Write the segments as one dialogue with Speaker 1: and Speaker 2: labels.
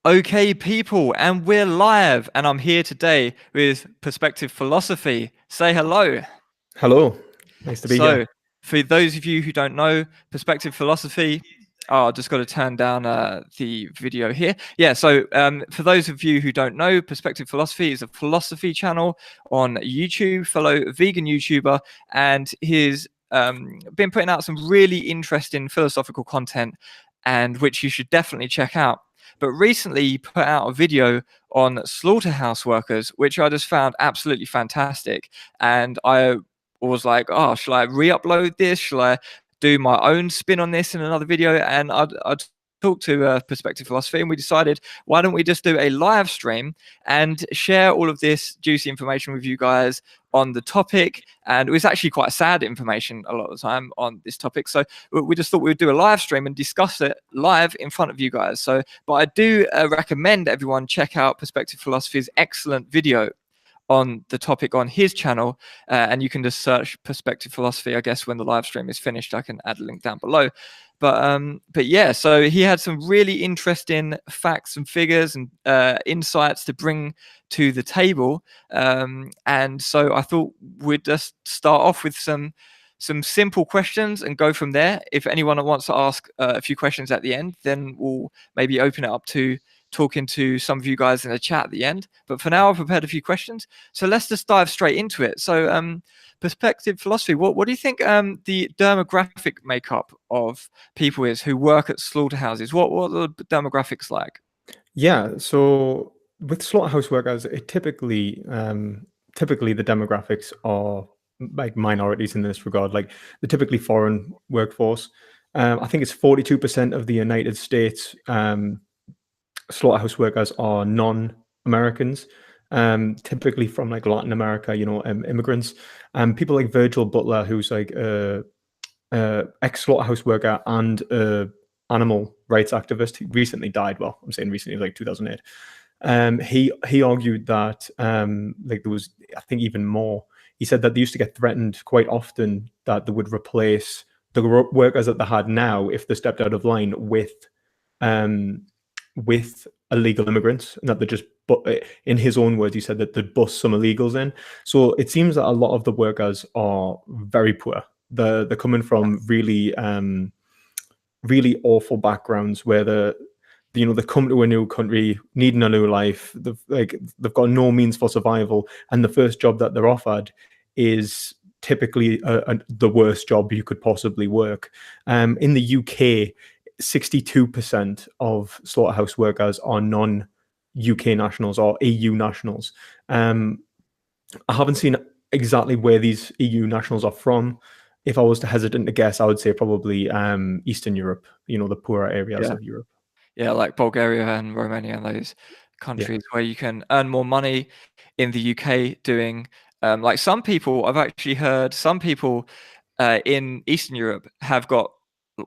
Speaker 1: Okay, people, and we're live, and I'm here today with Perspective Philosophy. Say hello.
Speaker 2: Hello, nice to be here.
Speaker 1: So, for those of you who don't know, Perspective Philosophy, I just got to turn down the video here. Yeah, so for those of you who don't know, Perspective Philosophy is a philosophy channel on YouTube, fellow vegan YouTuber, and he's been putting out some really interesting philosophical content, and which you should definitely check out. But recently, he put out a video on slaughterhouse workers, which I just found absolutely fantastic. And I was like, oh, shall I re-upload this? Shall I do my own spin on this in another video? And I'd talked to Perspective Philosophy, and we decided, why don't we just do a live stream and share all of this juicy information with you guys on the topic? And it was actually quite sad information a lot of the time on this topic. So we just thought we would do a live stream and discuss it live in front of you guys. So, but I do recommend everyone check out Perspective Philosophy's excellent video on the topic on his channel, and you can just search Perspective Philosophy. I guess when the live stream is finished, I can add a link down below. But yeah, so he had some really interesting facts and figures and insights to bring to the table, and so I thought we'd just start off with some simple questions and go from there. If anyone wants to ask a few questions at the end, then we'll maybe open it up to talking to some of you guys in the chat at the end. But for now, I've prepared a few questions. So let's just dive straight into it. So Perspective Philosophy, what do you think the demographic makeup of people is who work at slaughterhouses? What are the demographics like?
Speaker 2: Yeah, so with slaughterhouse workers, it typically the demographics are like minorities in this regard, like the typically foreign workforce. I think it's 42% of the United States slaughterhouse workers are non-Americans, typically from like Latin America, immigrants. People like Virgil Butler, who's like ex-slaughterhouse worker and animal rights activist. He recently died. Well, I'm saying recently, like 2008. He argued that like there was, I think, even more. He said that they used to get threatened quite often that they would replace the workers that they had now if they stepped out of line with illegal immigrants, and that they just, but in his own words, he said that they'd bust some illegals in. So it seems that a lot of the workers are very poor. They're coming from really really awful backgrounds where they come to a new country needing a new life. They've got no means for survival, and the first job that they're offered is typically the worst job you could possibly work. In the UK, 62% of slaughterhouse workers are non-UK nationals or EU nationals. I haven't seen exactly where these EU nationals are from. If I was to hesitate to guess, I would say probably Eastern Europe, the poorer areas of Europe.
Speaker 1: Yeah, like Bulgaria and Romania and those countries where you can earn more money in the UK doing, like some people, I've actually heard some people in Eastern Europe have got,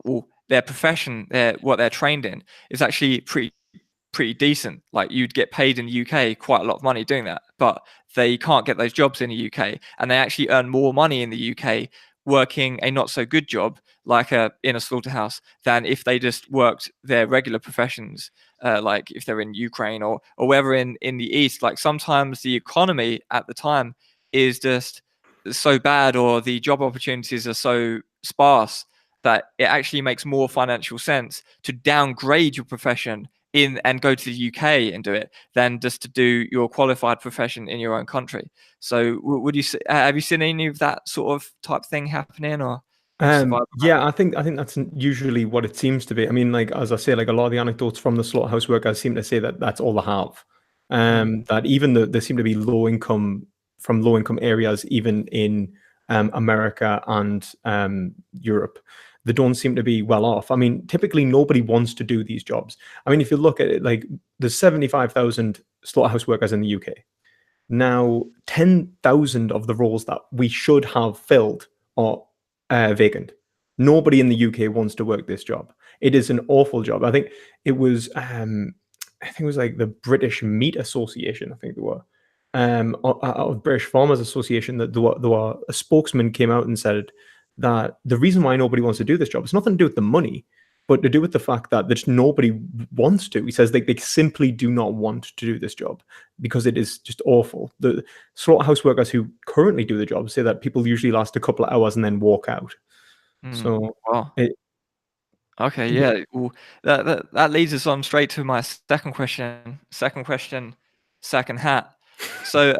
Speaker 1: well, their profession, what they're trained in is actually pretty decent. Like you'd get paid in the UK quite a lot of money doing that, but they can't get those jobs in the UK, and they actually earn more money in the UK working a not so good job like in a slaughterhouse than if they just worked their regular professions, like if they're in Ukraine or wherever in the East. Like sometimes the economy at the time is just so bad, or the job opportunities are so sparse that it actually makes more financial sense to downgrade your profession in and go to the UK and do it than just to do your qualified profession in your own country. So would you have you seen any of that sort of type thing happening, or
Speaker 2: yeah, I think that's usually what it seems to be. I mean, like as I say, like a lot of the anecdotes from the slaughterhouse workers seem to say that that's all they have. That even there seem to be low income areas, even in America and Europe. They don't seem to be well off. I mean, typically nobody wants to do these jobs. I mean, if you look at it, like there's 75,000 slaughterhouse workers in the UK. Now, 10,000 of the roles that we should have filled are vacant. Nobody in the UK wants to work this job. It is an awful job. I think it was like the British Meat Association. I think they were of British Farmers Association, that there were a spokesman came out and said that the reason why nobody wants to do this job is nothing to do with the money, but to do with the fact that there's nobody wants to. He says they simply do not want to do this job because it is just awful. The slaughterhouse workers who currently do the job say that people usually last a couple of hours and then walk out. So
Speaker 1: Wow.
Speaker 2: it,
Speaker 1: Okay,
Speaker 2: yeah.
Speaker 1: yeah. Well, that leads us on straight to my second question. Second question, second hat. So,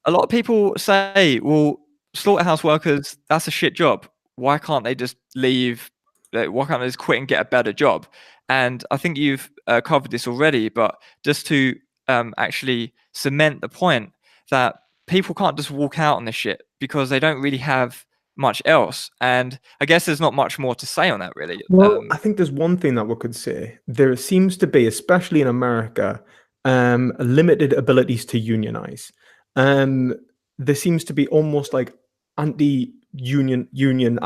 Speaker 1: a lot of people say, "Well, slaughterhouse workers, that's a shit job. Why can't they just leave? Why can't they just quit and get a better job?" And I think you've covered this already, but just to actually cement the point that people can't just walk out on this shit because they don't really have much else. And I guess there's not much more to say on that, really.
Speaker 2: Well, I think there's one thing that we could say. There seems to be, especially in America, limited abilities to unionize. Um, there seems to be almost like anti-union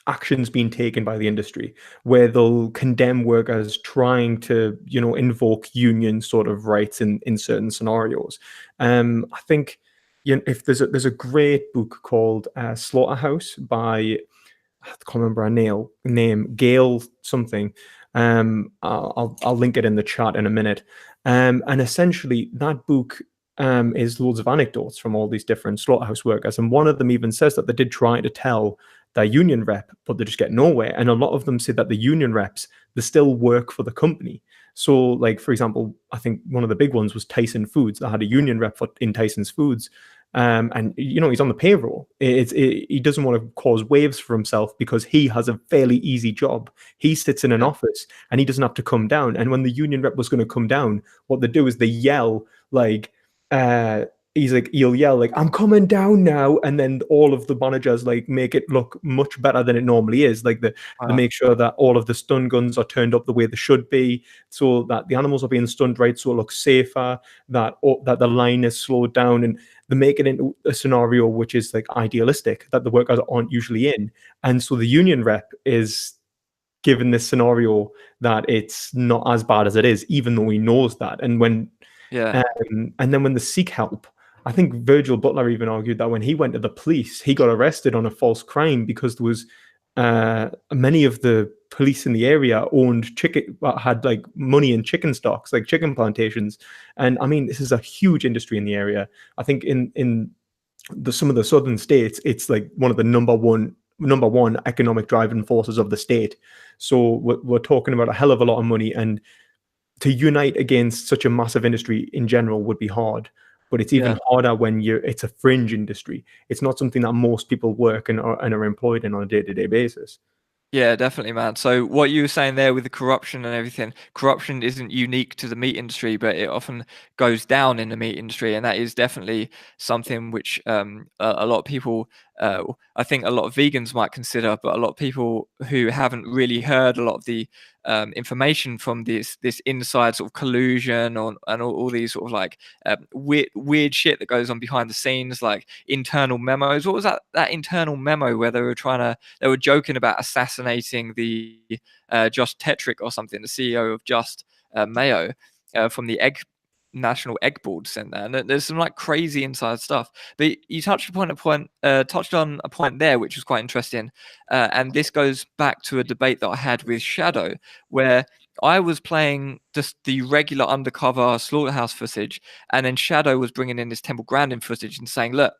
Speaker 2: actions being taken by the industry, where they'll condemn workers trying to, invoke union sort of rights in certain scenarios. I think, if there's a great book called Slaughterhouse by, I can't remember her name, Gail something. I'll link it in the chat in a minute. And essentially, that book is loads of anecdotes from all these different slaughterhouse workers, and one of them even says that they did try to tell their union rep, but they just get nowhere. And a lot of them say that the union reps, they still work for the company. So, like, for example, I think one of the big ones was Tyson Foods. That had a union rep in Tyson's Foods. And he's on the payroll. He doesn't want to cause waves for himself because he has a fairly easy job. He sits in an office and he doesn't have to come down. And when the union rep was going to come down, what they do is they yell like, he'll yell like, "I'm coming down now," and then all of the managers like make it look much better than it normally is. Like they make sure that all of the stun guns are turned up the way they should be, so that the animals are being stunned right, so it looks safer. That the line is slowed down, and they make it into a scenario which is like idealistic that the workers aren't usually in. And so the union rep is given this scenario that it's not as bad as it is, even though he knows that. And then when they seek help, I think Virgil Butler even argued that when he went to the police, he got arrested on a false crime because there was many of the police in the area owned had like money in chicken stocks, like chicken plantations. And I mean, this is a huge industry in the area. I think in some of the southern states, it's like one of the number one economic driving forces of the state. So we're talking about a hell of a lot of money, and to unite against such a massive industry in general would be hard. But it's even harder when it's a fringe industry. It's not something that most people work and are employed in on a day-to-day basis.
Speaker 1: Yeah, definitely, man. So what you were saying there with the corruption and everything, corruption isn't unique to the meat industry, but it often goes down in the meat industry, and that is definitely something which a lot of people, I think a lot of vegans might consider, but a lot of people who haven't really heard a lot of the information from this inside sort of collusion and all these sort of like weird shit that goes on behind the scenes, like internal memos. What was that internal memo where they were joking about assassinating the Josh Tetrick or something, the CEO of Just Mayo, from the National Egg Board sent there, and there's some like crazy inside stuff. But you touched on a point there which was quite interesting, and this goes back to a debate that I had with Shadow, where I was playing just the regular undercover slaughterhouse footage, and then Shadow was bringing in this temple grandin footage and saying, "Look,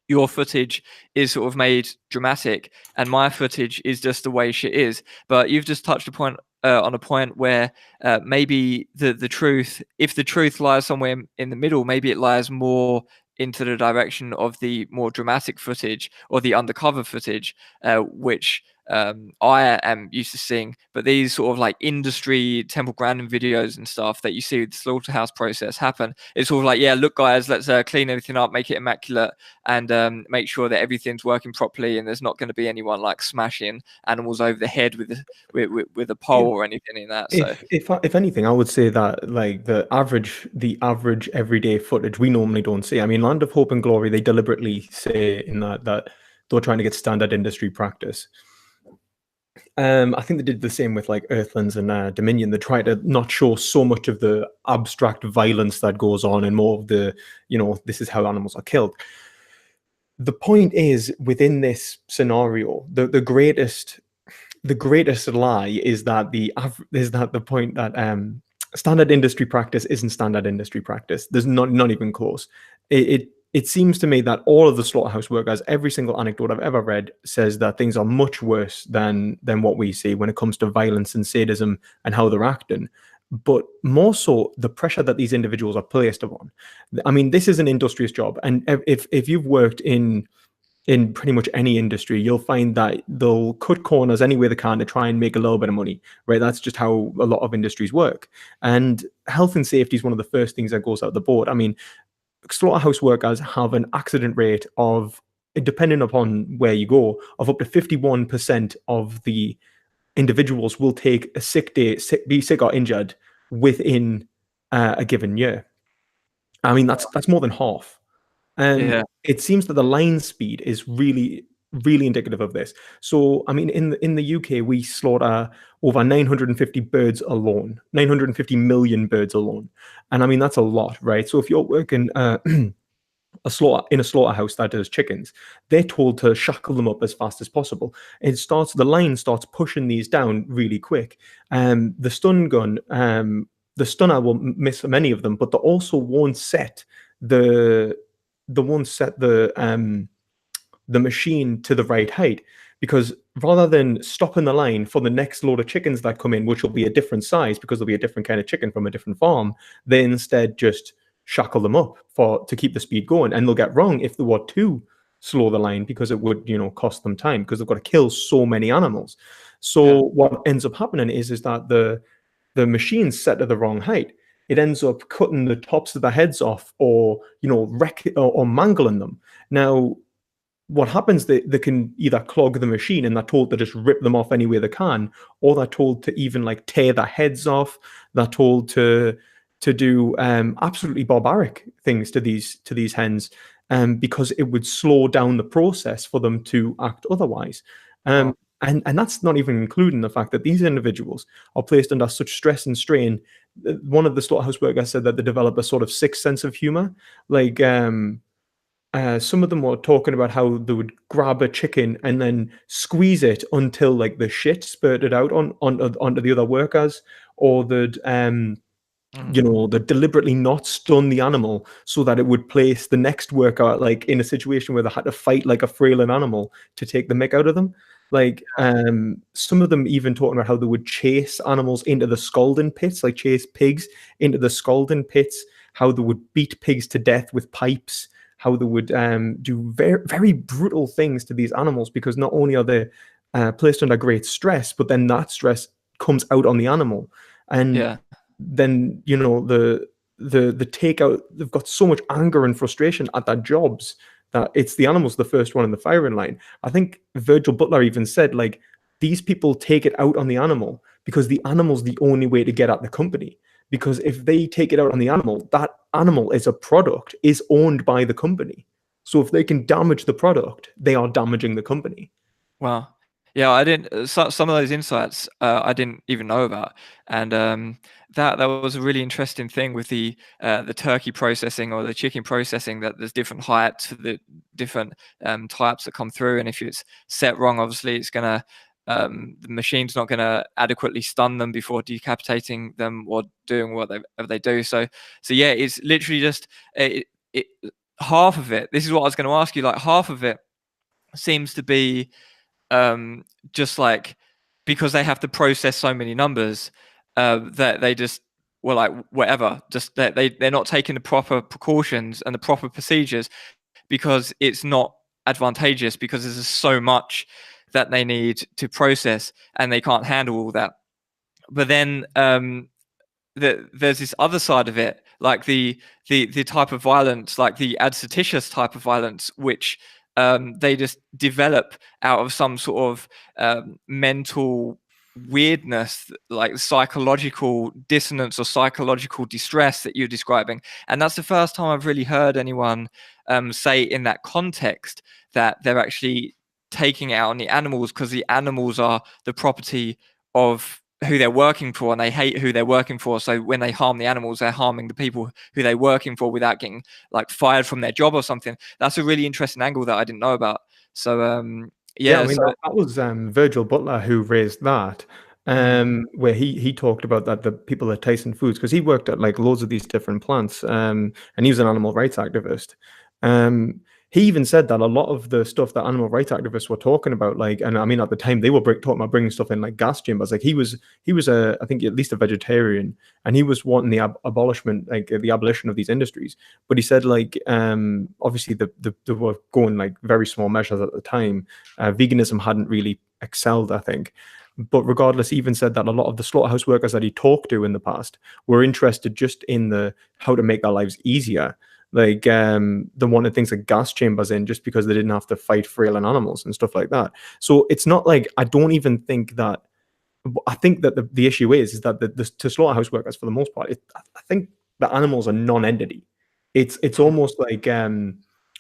Speaker 1: your footage is sort of made dramatic and my footage is just the way shit is." But you've just touched on a point where maybe the truth, if the truth lies somewhere in the middle, maybe it lies more into the direction of the more dramatic footage or the undercover footage, which I am used to seeing. But these sort of like industry temple grandin videos and stuff that you see with the slaughterhouse process happen, it's sort of like, yeah, look guys, let's clean everything up, make it immaculate, and make sure that everything's working properly, and there's not going to be anyone like smashing animals over the head with a pole or anything in that. So
Speaker 2: if anything, I would say that like the average everyday footage we normally don't see. I mean, Land of Hope and Glory, they deliberately say in that they're trying to get standard industry practice. I think they did the same with like Earthlands and Dominion. They try to not show so much of the abstract violence that goes on and more of the, this is how animals are killed. The point is, within this scenario, the the greatest lie is that the point that standard industry practice isn't standard industry practice. There's not even close. It seems to me that all of the slaughterhouse workers, every single anecdote I've ever read, says that things are much worse than what we see when it comes to violence and sadism and how they're acting. But more so, the pressure that these individuals are placed upon. I mean, this is an industrious job, and if you've worked in pretty much any industry, you'll find that they'll cut corners any way they can to try and make a little bit of money, right? That's just how a lot of industries work. And health and safety is one of the first things that goes out the board. I mean, slaughterhouse workers have an accident rate of, depending upon where you go, of up to 51% of the individuals will take a sick day, be sick or injured within a given year. I mean, that's more than half.
Speaker 1: Yeah.
Speaker 2: It seems that the line speed is really, really indicative of this. So, I mean, in the UK, we slaughter over 950 birds alone, 950 million birds alone, and I mean that's a lot, right? So, if you're working in a slaughterhouse that does chickens, they're told to shackle them up as fast as possible. The line starts pushing these down really quick. The stun gun, the stunner will miss many of them, but they also won't set the machine to the right height, because rather than stopping the line for the next load of chickens that come in, which will be a different size because there'll be a different kind of chicken from a different farm, they instead just shackle them up to keep the speed going. And they'll get wrong if they were to slow the line, because it would cost them time, because they've got to kill so many animals. So what ends up happening is that the machine's set to the wrong height. It ends up cutting the tops of the heads off, or or mangling them. Now, what happens? They can either clog the machine, and they're told to just rip them off any way they can, or they're told to even like tear their heads off. They're told to do absolutely barbaric things to these hens, because it would slow down the process for them to act otherwise. And that's not even including the fact that these individuals are placed under such stress and strain. One of the slaughterhouse workers said that they develop a sort of sixth sense of humor. Like some of them were talking about how they would grab a chicken and then squeeze it until like the shit spurted out onto the other workers, or they'd they'd deliberately not stun the animal so that it would place the next worker like in a situation where they had to fight like a frailing animal to take the mick out of them. Like some of them even talking about how they would chase animals into the scalding pits, like chase pigs into the scalding pits, how they would beat pigs to death with pipes, how they would do very, very brutal things to these animals, because not only are they placed under great stress, but then that stress comes out on the animal. And then the takeout, they've got so much anger and frustration at their jobs that it's the animals the first one in the firing line. I think Virgil Butler even said, like, these people take it out on the animal because the animal's the only way to get at the company. Because if they take it out on the animal, that animal is a product, is owned by the company. So if they can damage the product, they are damaging the company.
Speaker 1: Wow. Yeah, I didn't. Some of those insights I didn't even know about, and that was a really interesting thing with the turkey processing or the chicken processing. That there's different heights for the different types that come through, and if it's set wrong, obviously it's gonna the machine's not gonna adequately stun them before decapitating them or doing whatever they do. So yeah, it's literally just half of it. This is what I was going to ask you. Like half of it seems to be just like because they have to process so many numbers that they just like whatever, just that they're not taking the proper precautions and the proper procedures because it's not advantageous, because there's just so much that they need to process and they can't handle all that. But then there's this other side of it, like the type of violence, like the adventitious type of violence, which they just develop out of some sort of mental weirdness, like psychological dissonance or psychological distress that you're describing. And that's the first time I've really heard anyone say in that context that they're actually taking it out on the animals because the animals are the property of who they're working for and they hate who they're working for. So when they harm the animals, they're harming the people who they're working for without getting like fired from their job or something. That's a really interesting angle that I didn't know about. So
Speaker 2: Yeah, I
Speaker 1: Yeah,
Speaker 2: mean
Speaker 1: so
Speaker 2: that was Virgil Butler who raised that,
Speaker 1: mm,
Speaker 2: where he talked about that the people at Tyson Foods, because he worked at like loads of these different plants, and he was an animal rights activist. Um, he even said that a lot of the stuff that animal rights activists were talking about, like, and I mean at the time they were talking about bringing stuff in like gas chambers. Like he was a I think at least a vegetarian, and he was wanting the abolishment, like the abolition of these industries. But he said like obviously they were going like very small measures at the time. Veganism hadn't really excelled, I think. But regardless, he even said that a lot of the slaughterhouse workers that he talked to in the past were interested just in the how to make their lives easier. Like they wanted things like gas chambers in just because they didn't have to fight frail animals and stuff like that. So it's not like I don't even think that. I think that the issue is that to slaughterhouse workers for the most part, I think the animals are non-entity. It's almost like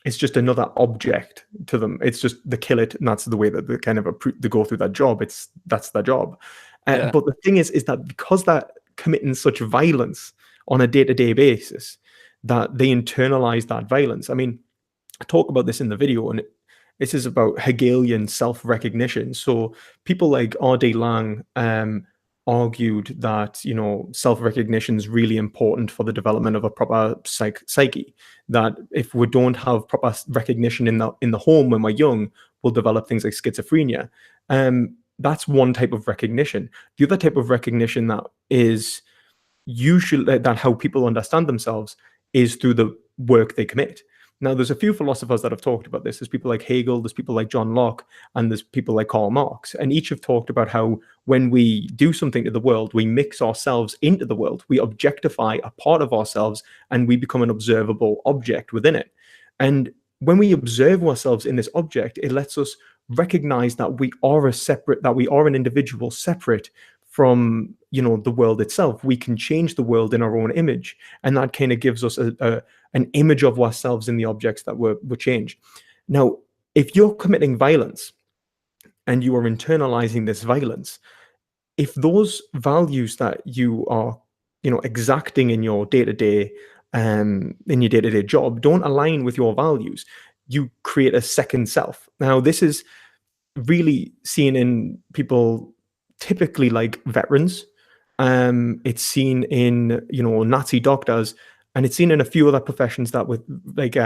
Speaker 2: it's just another object to them. It's just they kill it, and that's the way that they kind of they go through that job. That's their job.
Speaker 1: yeah,
Speaker 2: But the thing is that because they're committing such violence on a day-to-day basis, that they internalize that violence. I mean, I talk about this in the video, and this is about Hegelian self-recognition. So people like R.D. Laing argued that self-recognition is really important for the development of a proper psyche. That if we don't have proper recognition in the home when we're young, we'll develop things like schizophrenia. That's one type of recognition. The other type of recognition that is usually that how people understand themselves is through the work they commit. Now, there's a few philosophers that have talked about this. There's people like Hegel, there's people like John Locke, and there's people like Karl Marx. And each have talked about how when we do something to the world, we mix ourselves into the world. We objectify a part of ourselves and we become an observable object within it. And when we observe ourselves in this object, it lets us recognize that we are an individual separate from the world itself. We can change the world in our own image, and that kind of gives us an image of ourselves in the objects that were changed. Now, if you're committing violence and you are internalizing this violence, if those values that you are exacting in your day-to-day job don't align with your values, you create a second self. Now, this is really seen in people typically like veterans. It's seen in Nazi doctors, and it's seen in a few other professions that with like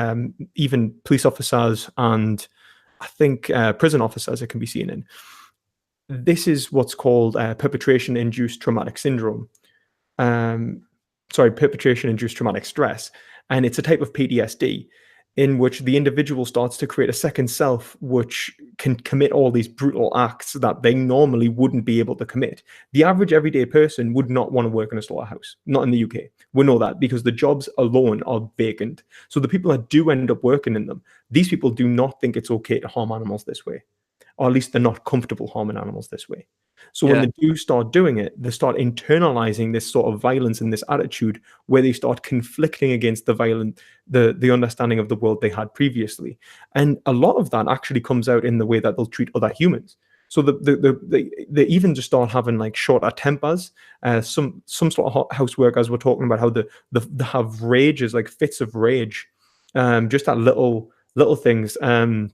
Speaker 2: even police officers and I think prison officers it can be seen in. This is what's called perpetration-induced traumatic syndrome. Perpetration-induced traumatic stress, and it's a type of PTSD in which the individual starts to create a second self which can commit all these brutal acts that they normally wouldn't be able to commit. The average everyday person would not want to work in a slaughterhouse, not in the UK. We know that because the jobs alone are vacant. So the people that do end up working in them, these people do not think it's okay to harm animals this way, or at least they're not comfortable harming animals this way. So when
Speaker 1: yeah,
Speaker 2: they do start doing it, they start internalizing this sort of violence and this attitude where they start conflicting against the understanding of the world they had previously. And a lot of that actually comes out in the way that they'll treat other humans. So they even just start having like shorter tempers. Some sort of house workers were talking about how they have rages, like fits of rage, just at little things. That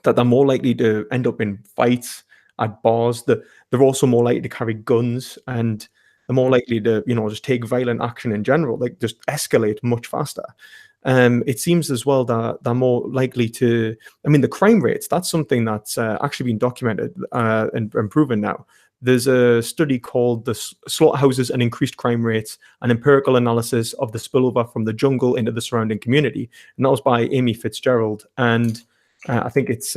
Speaker 2: they're more likely to end up in fights at bars. They're also more likely to carry guns, and they're more likely to, just take violent action in general, like just escalate much faster. It seems as well that they're more likely to, I mean, the crime rates, that's something that's actually been documented and proven now. There's a study called the Slaughterhouses and Increased Crime Rates, an empirical analysis of the spillover from the jungle into the surrounding community. And that was by Amy Fitzgerald. And I think it's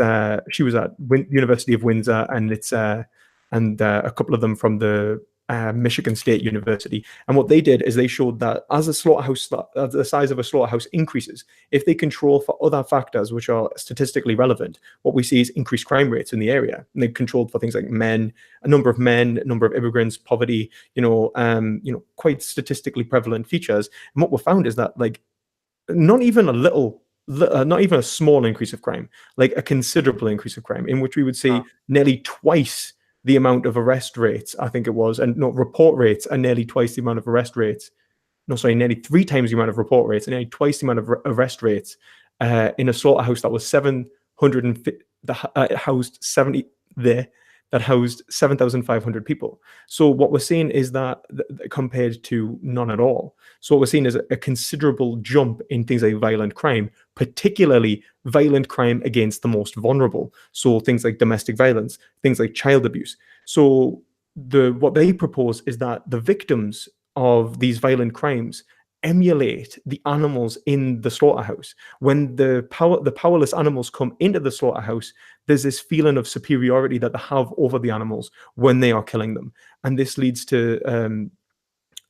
Speaker 2: she was at University of Windsor, and it's a couple of them from the Michigan State University. And what they did is they showed that as the size of a slaughterhouse increases, if they control for other factors which are statistically relevant, what we see is increased crime rates in the area. And they've controlled for things like a number of immigrants, poverty, quite statistically prevalent features. And what we found is that like not even a small increase of crime, like a considerable increase of crime, in which we would see nearly twice the amount of arrest rates, I think it was, and report rates are nearly twice the amount of arrest rates. Nearly 3 times the amount of report rates and nearly twice the amount of arrest rates in a slaughterhouse that was that housed 70 there that housed 7,500 people. So what we're seeing is that compared to none at all. So what we're seeing is a considerable jump in things like violent crime, particularly violent crime against the most vulnerable. So things like domestic violence, things like child abuse. So what they propose is that the victims of these violent crimes emulate the animals in the slaughterhouse. When the powerless animals come into the slaughterhouse, there's this feeling of superiority that they have over the animals when they are killing them, and this leads to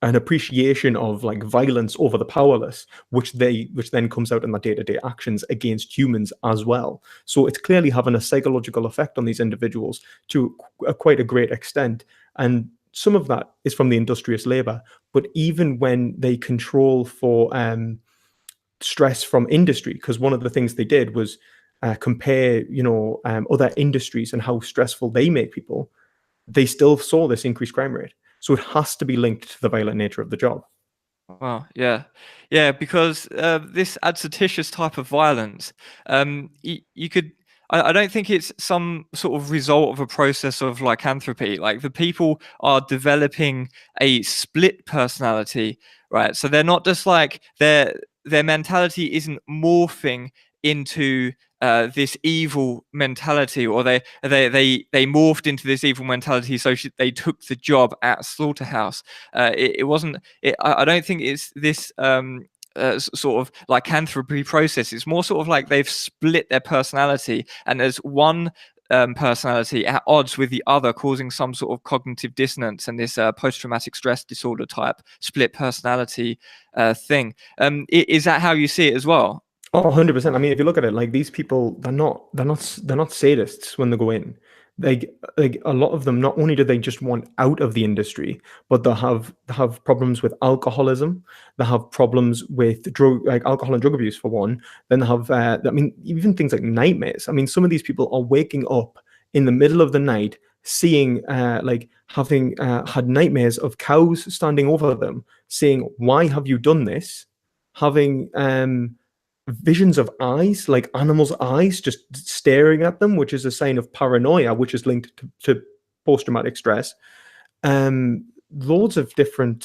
Speaker 2: an appreciation of like violence over the powerless, which then comes out in their day-to-day actions against humans as well. So it's clearly having a psychological effect on these individuals to quite a great extent, and some of that is from the industrious labor. But even when they control for stress from industry, because one of the things they did was compare, other industries and how stressful they make people, they still saw this increased crime rate. So it has to be linked to the violent nature of the job.
Speaker 1: Wow, yeah, because this adventitious type of violence, you could. I don't think it's some sort of result of a process of lycanthropy. Like the people are developing a split personality, right? So they're not just like their mentality isn't morphing into this evil mentality, or they morphed into this evil mentality, so they took the job at slaughterhouse. It wasn't. I don't think it's this sort of lycanthropy process. It's more sort of like they've split their personality, and there's one personality at odds with the other, causing some sort of cognitive dissonance and this post-traumatic stress disorder type split personality thing. Is that how you see it as well?
Speaker 2: Oh, 100%. I mean, if you look at it, like these people, they're not sadists when they go in. Like a lot of them, not only do they just want out of the industry, but they have problems with alcoholism. They have problems with alcohol and drug abuse for one. Then they have, I mean, even things like nightmares. I mean, some of these people are waking up in the middle of the night, seeing, having had nightmares of cows standing over them, saying, "Why have you done this?" Having visions of eyes, like animals' eyes, just staring at them, which is a sign of paranoia, which is linked to post-traumatic stress. Loads of different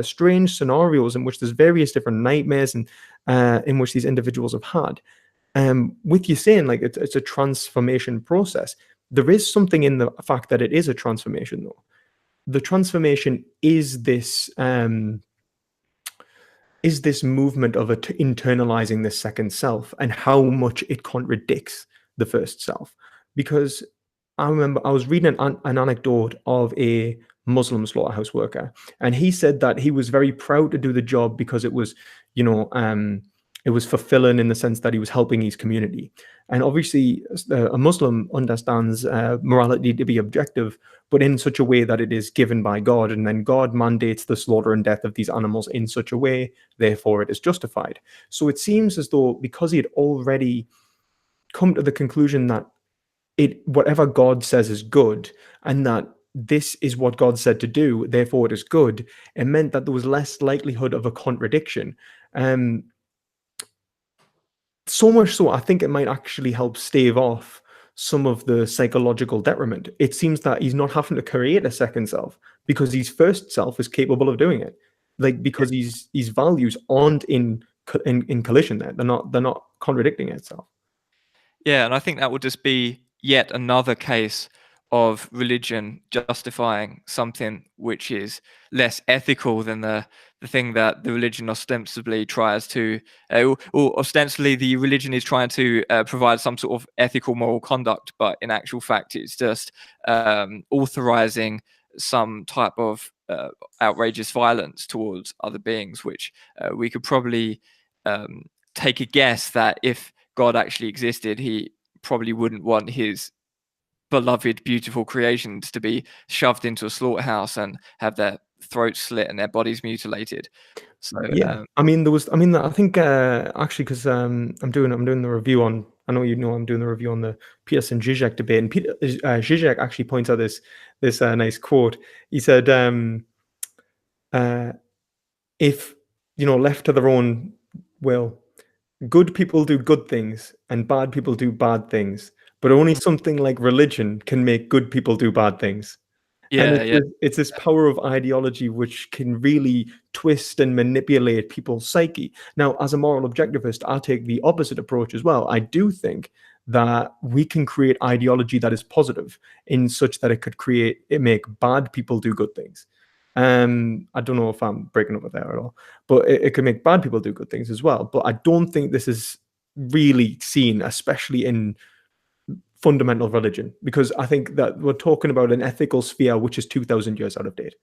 Speaker 2: strange scenarios in which there's various different nightmares and in which these individuals have had. With you saying like it's a transformation process, there is something in the fact that it is a transformation, though. The transformation is this movement of internalizing the second self and how much it contradicts the first self. Because I remember I was reading an anecdote of a Muslim slaughterhouse worker, and he said that he was very proud to do the job because it was, it was fulfilling in the sense that he was helping his community. And obviously, a Muslim understands morality to be objective, but in such a way that it is given by God, and then God mandates the slaughter and death of these animals in such a way, therefore it is justified. So it seems as though because he had already come to the conclusion that whatever God says is good, and that this is what God said to do, therefore it is good, it meant that there was less likelihood of a contradiction. So much so, I think it might actually help stave off some of the psychological detriment. It seems that he's not having to create a second self because his first self is capable of doing it. Like because his values aren't in collision there. They're not contradicting itself.
Speaker 1: Yeah, and I think that would just be yet another case of religion justifying something which is less ethical than the thing that the religion ostensibly tries to, or ostensibly the religion is trying to provide some sort of ethical moral conduct, but in actual fact it's just authorizing some type of outrageous violence towards other beings, which we could probably take a guess that if God actually existed, he probably wouldn't want his beloved, beautiful creations to be shoved into a slaughterhouse and have their throats slit and their bodies mutilated. So
Speaker 2: Yeah, I mean, I think actually, because I'm doing the review on. I know I'm doing the review on the Peterson Zizek debate, and Peter Zizek actually points out this nice quote. He said, "If left to their own will, good people do good things and bad people do bad things, but only something like religion can make good people do bad things. And
Speaker 1: Yeah, yeah,
Speaker 2: it's this power of ideology which can really twist and manipulate people's psyche. Now, as a moral objectivist, I take the opposite approach as well. I do think that we can create ideology that is positive in such that it make bad people do good things. I don't know if I'm breaking up with that at all, but it can make bad people do good things as well. But I don't think this is really seen, especially in fundamental religion, because I think that we're talking about an ethical sphere which is 2,000 years out of date,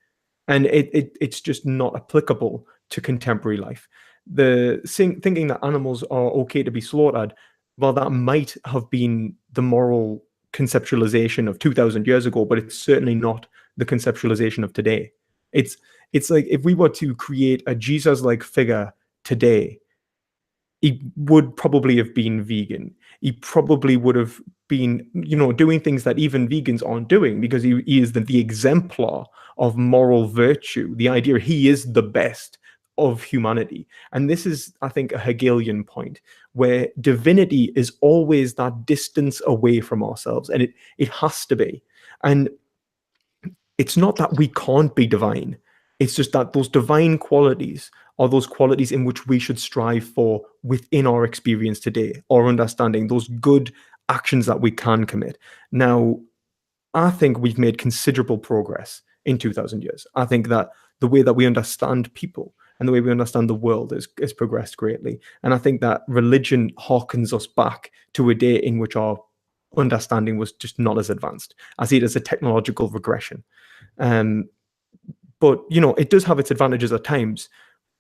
Speaker 2: and it's just not applicable to contemporary life. Thinking that animals are okay to be slaughtered, well, that might have been the moral conceptualization of 2,000 years ago, but it's certainly not the conceptualization of today. It's it's like if we were to create a Jesus-like figure today, he would probably have been vegan. He probably would have been, doing things that even vegans aren't doing, because he is the exemplar of moral virtue. The idea he is the best of humanity. And this is, I think, a Hegelian point where divinity is always that distance away from ourselves. And it has to be. And it's not that we can't be divine. It's just that those divine qualities are those qualities in which we should strive for within our experience today, our understanding, those good actions that we can commit. Now, I think we've made considerable progress in 2,000 years. I think that the way that we understand people and the way we understand the world has progressed greatly. And I think that religion harkens us back to a day in which our understanding was just not as advanced. I see it as a technological regression. But it does have its advantages at times,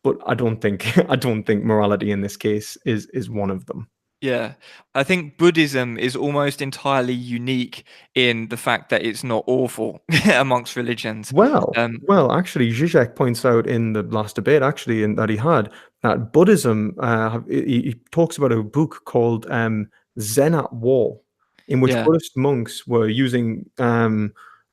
Speaker 2: but I don't think I don't think morality in this case is one of them.
Speaker 1: yeah. I think Buddhism is almost entirely unique in the fact that it's not awful amongst religions.
Speaker 2: Actually, Zizek points out in the last debate, actually, that he had, that Buddhism, he talks about a book called Zen at War, in which
Speaker 1: Yeah,
Speaker 2: Buddhist monks were using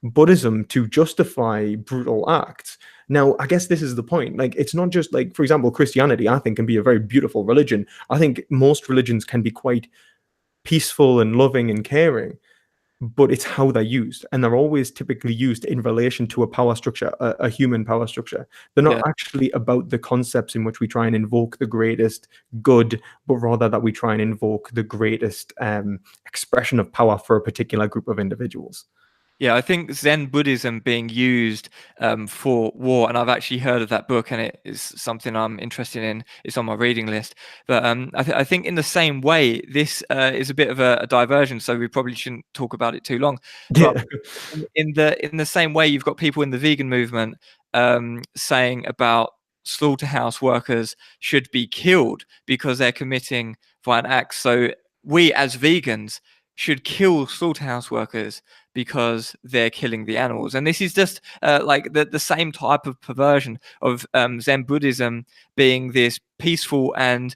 Speaker 2: Buddhism to justify brutal acts. Now, I guess this is the point. Like, it's not just like, for example, Christianity, I think, can be a very beautiful religion. I think most religions can be quite peaceful and loving and caring, but it's how they're used. And they're always typically used in relation to a power structure, a human power structure. They're not
Speaker 1: yeah.
Speaker 2: actually about the concepts in which we try and invoke the greatest good, but rather that we try and invoke the greatest expression of power for a particular group of individuals.
Speaker 1: Yeah, I think Zen Buddhism being used for war, and I've actually heard of that book, and it is something I'm interested in. It's on my reading list. But I think in the same way, this is a bit of a diversion, so we probably shouldn't talk about it too long. But
Speaker 2: Yeah.
Speaker 1: in the same way, you've got people in the vegan movement saying about slaughterhouse workers should be killed because they're committing violent acts. So we as vegans should kill slaughterhouse workers because they're killing the animals. And this is just like the same type of perversion of Zen Buddhism being this peaceful and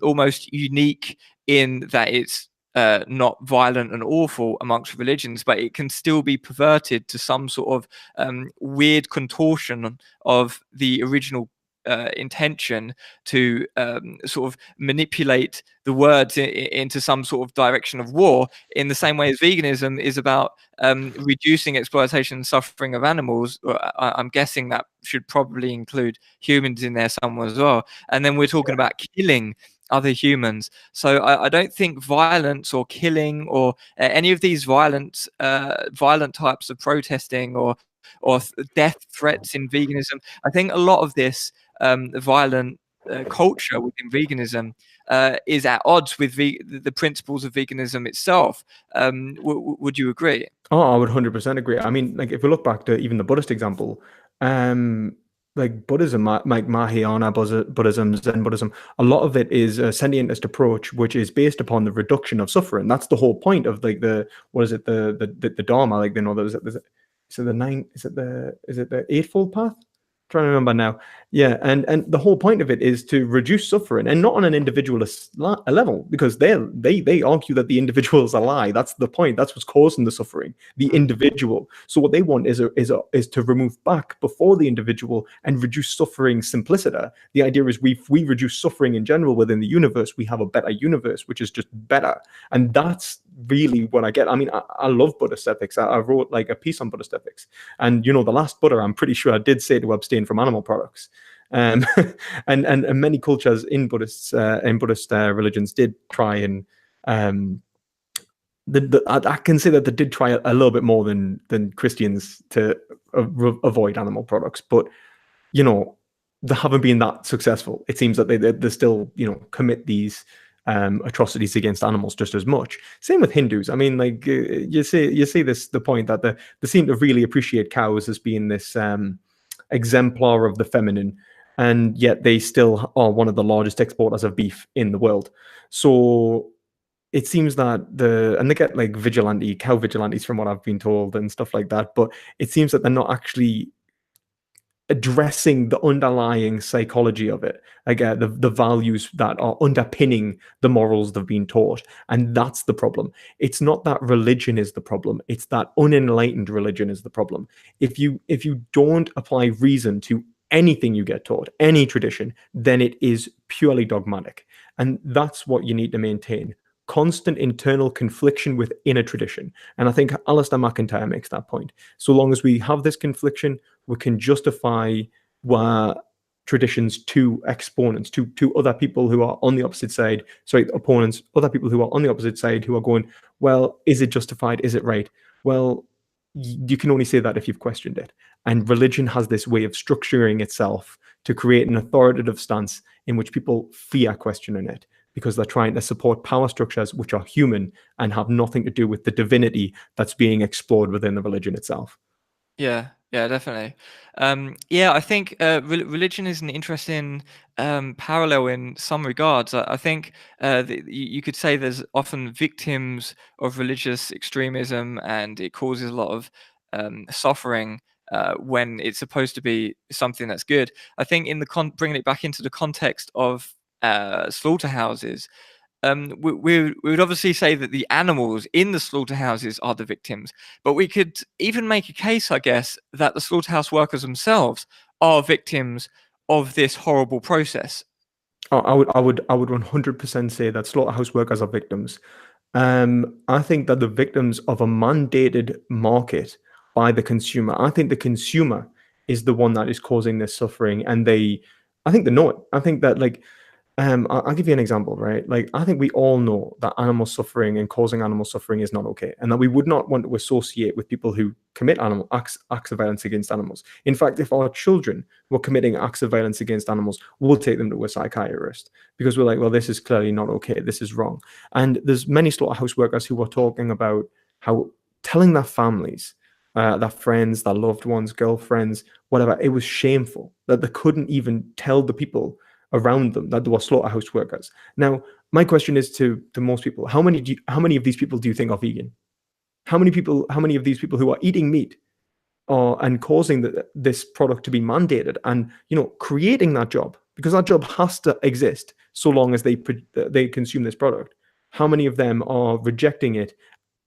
Speaker 1: almost unique in that it's not violent and awful amongst religions, but it can still be perverted to some sort of weird contortion of the original intention to sort of manipulate the words into some sort of direction of war, in the same way as veganism is about reducing exploitation and suffering of animals. I'm guessing that should probably include humans in there somewhere as well. And then we're talking about killing other humans. So I don't think violence or killing or any of these violent types of protesting or death threats in veganism, I think a lot of this violent culture within veganism is at odds with the principles of veganism itself. Would you agree?
Speaker 2: Oh, I would 100% agree. I mean, like, if we look back to even the Buddhist example, like Buddhism, like Mahayana Buddhism, Zen Buddhism, a lot of it is a sentientist approach, which is based upon the reduction of suffering. That's the whole point of like what is it, the Dharma? Like, is it the eightfold path? Trying to remember now. Yeah, and the whole point of it is to reduce suffering, and not on an individualist level, because they argue that the individual is a lie. That's the point. That's what's causing the suffering, the individual. So what they want is to remove back before the individual and reduce suffering simplicity. The idea is we reduce suffering in general within the universe, we have a better universe, which is just better. And that's really what I get. I mean, I love Buddhist ethics. I wrote like a piece on Buddhist ethics, and the last Buddha, I'm pretty sure I did say to abstain from animal products. And many cultures in Buddhist religions did try and I can say that they did try a little bit more than Christians to avoid animal products, but they haven't been that successful. It seems that they still commit these atrocities against animals just as much. Same with Hindus. I mean, like you see the point that they seem to really appreciate cows as being this exemplar of the feminine, and yet they still are one of the largest exporters of beef in the world. So it seems that and they get like cow vigilantes from what I've been told and stuff like that, but it seems that they're not actually addressing the underlying psychology of it, like the values that are underpinning the morals they've been taught. And that's the problem. It's not that religion is the problem, it's that unenlightened religion is the problem. If you don't apply reason to anything you get taught, any tradition, then it is purely dogmatic. And that's what you need to maintain: constant internal confliction within a tradition. And I think Alistair McIntyre makes that point. So long as we have this confliction, we can justify traditions to exponents, to other people who are on the opposite side, opponents, other people who are on the opposite side who are going, well, is it justified? Is it right? Well, you can only say that if you've questioned it. And religion has this way of structuring itself to create an authoritative stance in which people fear questioning it, because they're trying to support power structures which are human and have nothing to do with the divinity that's being explored within the religion itself.
Speaker 1: Yeah, definitely. I think religion is an interesting parallel in some regards. I think you could say there's often victims of religious extremism, and it causes a lot of suffering when it's supposed to be something that's good. I think in bringing it back into the context of slaughterhouses, we would obviously say that the animals in the slaughterhouses are the victims, but we could even make a case, I guess, that the slaughterhouse workers themselves are victims of this horrible process.
Speaker 2: Oh, I would 100% say that slaughterhouse workers are victims. I think that the victims of a mandated market by the consumer. I think the consumer is the one that is causing this suffering, and I think they know it. I think that I'll give you an example, right? Like, I think we all know that animal suffering and causing animal suffering is not okay, and that we would not want to associate with people who commit acts of violence against animals. In fact, if our children were committing acts of violence against animals, we'll take them to a psychiatrist, because we're like, well, this is clearly not okay. This is wrong. And there's many slaughterhouse workers who are talking about how telling their families, their friends, their loved ones, girlfriends, whatever, it was shameful that they couldn't even tell the people around them that there were slaughterhouse workers. Now, my question is to most people: how many of these people do you think are vegan? How many of these people who are eating meat and causing this product to be mandated, and creating that job, because that job has to exist so long as they consume this product? How many of them are rejecting it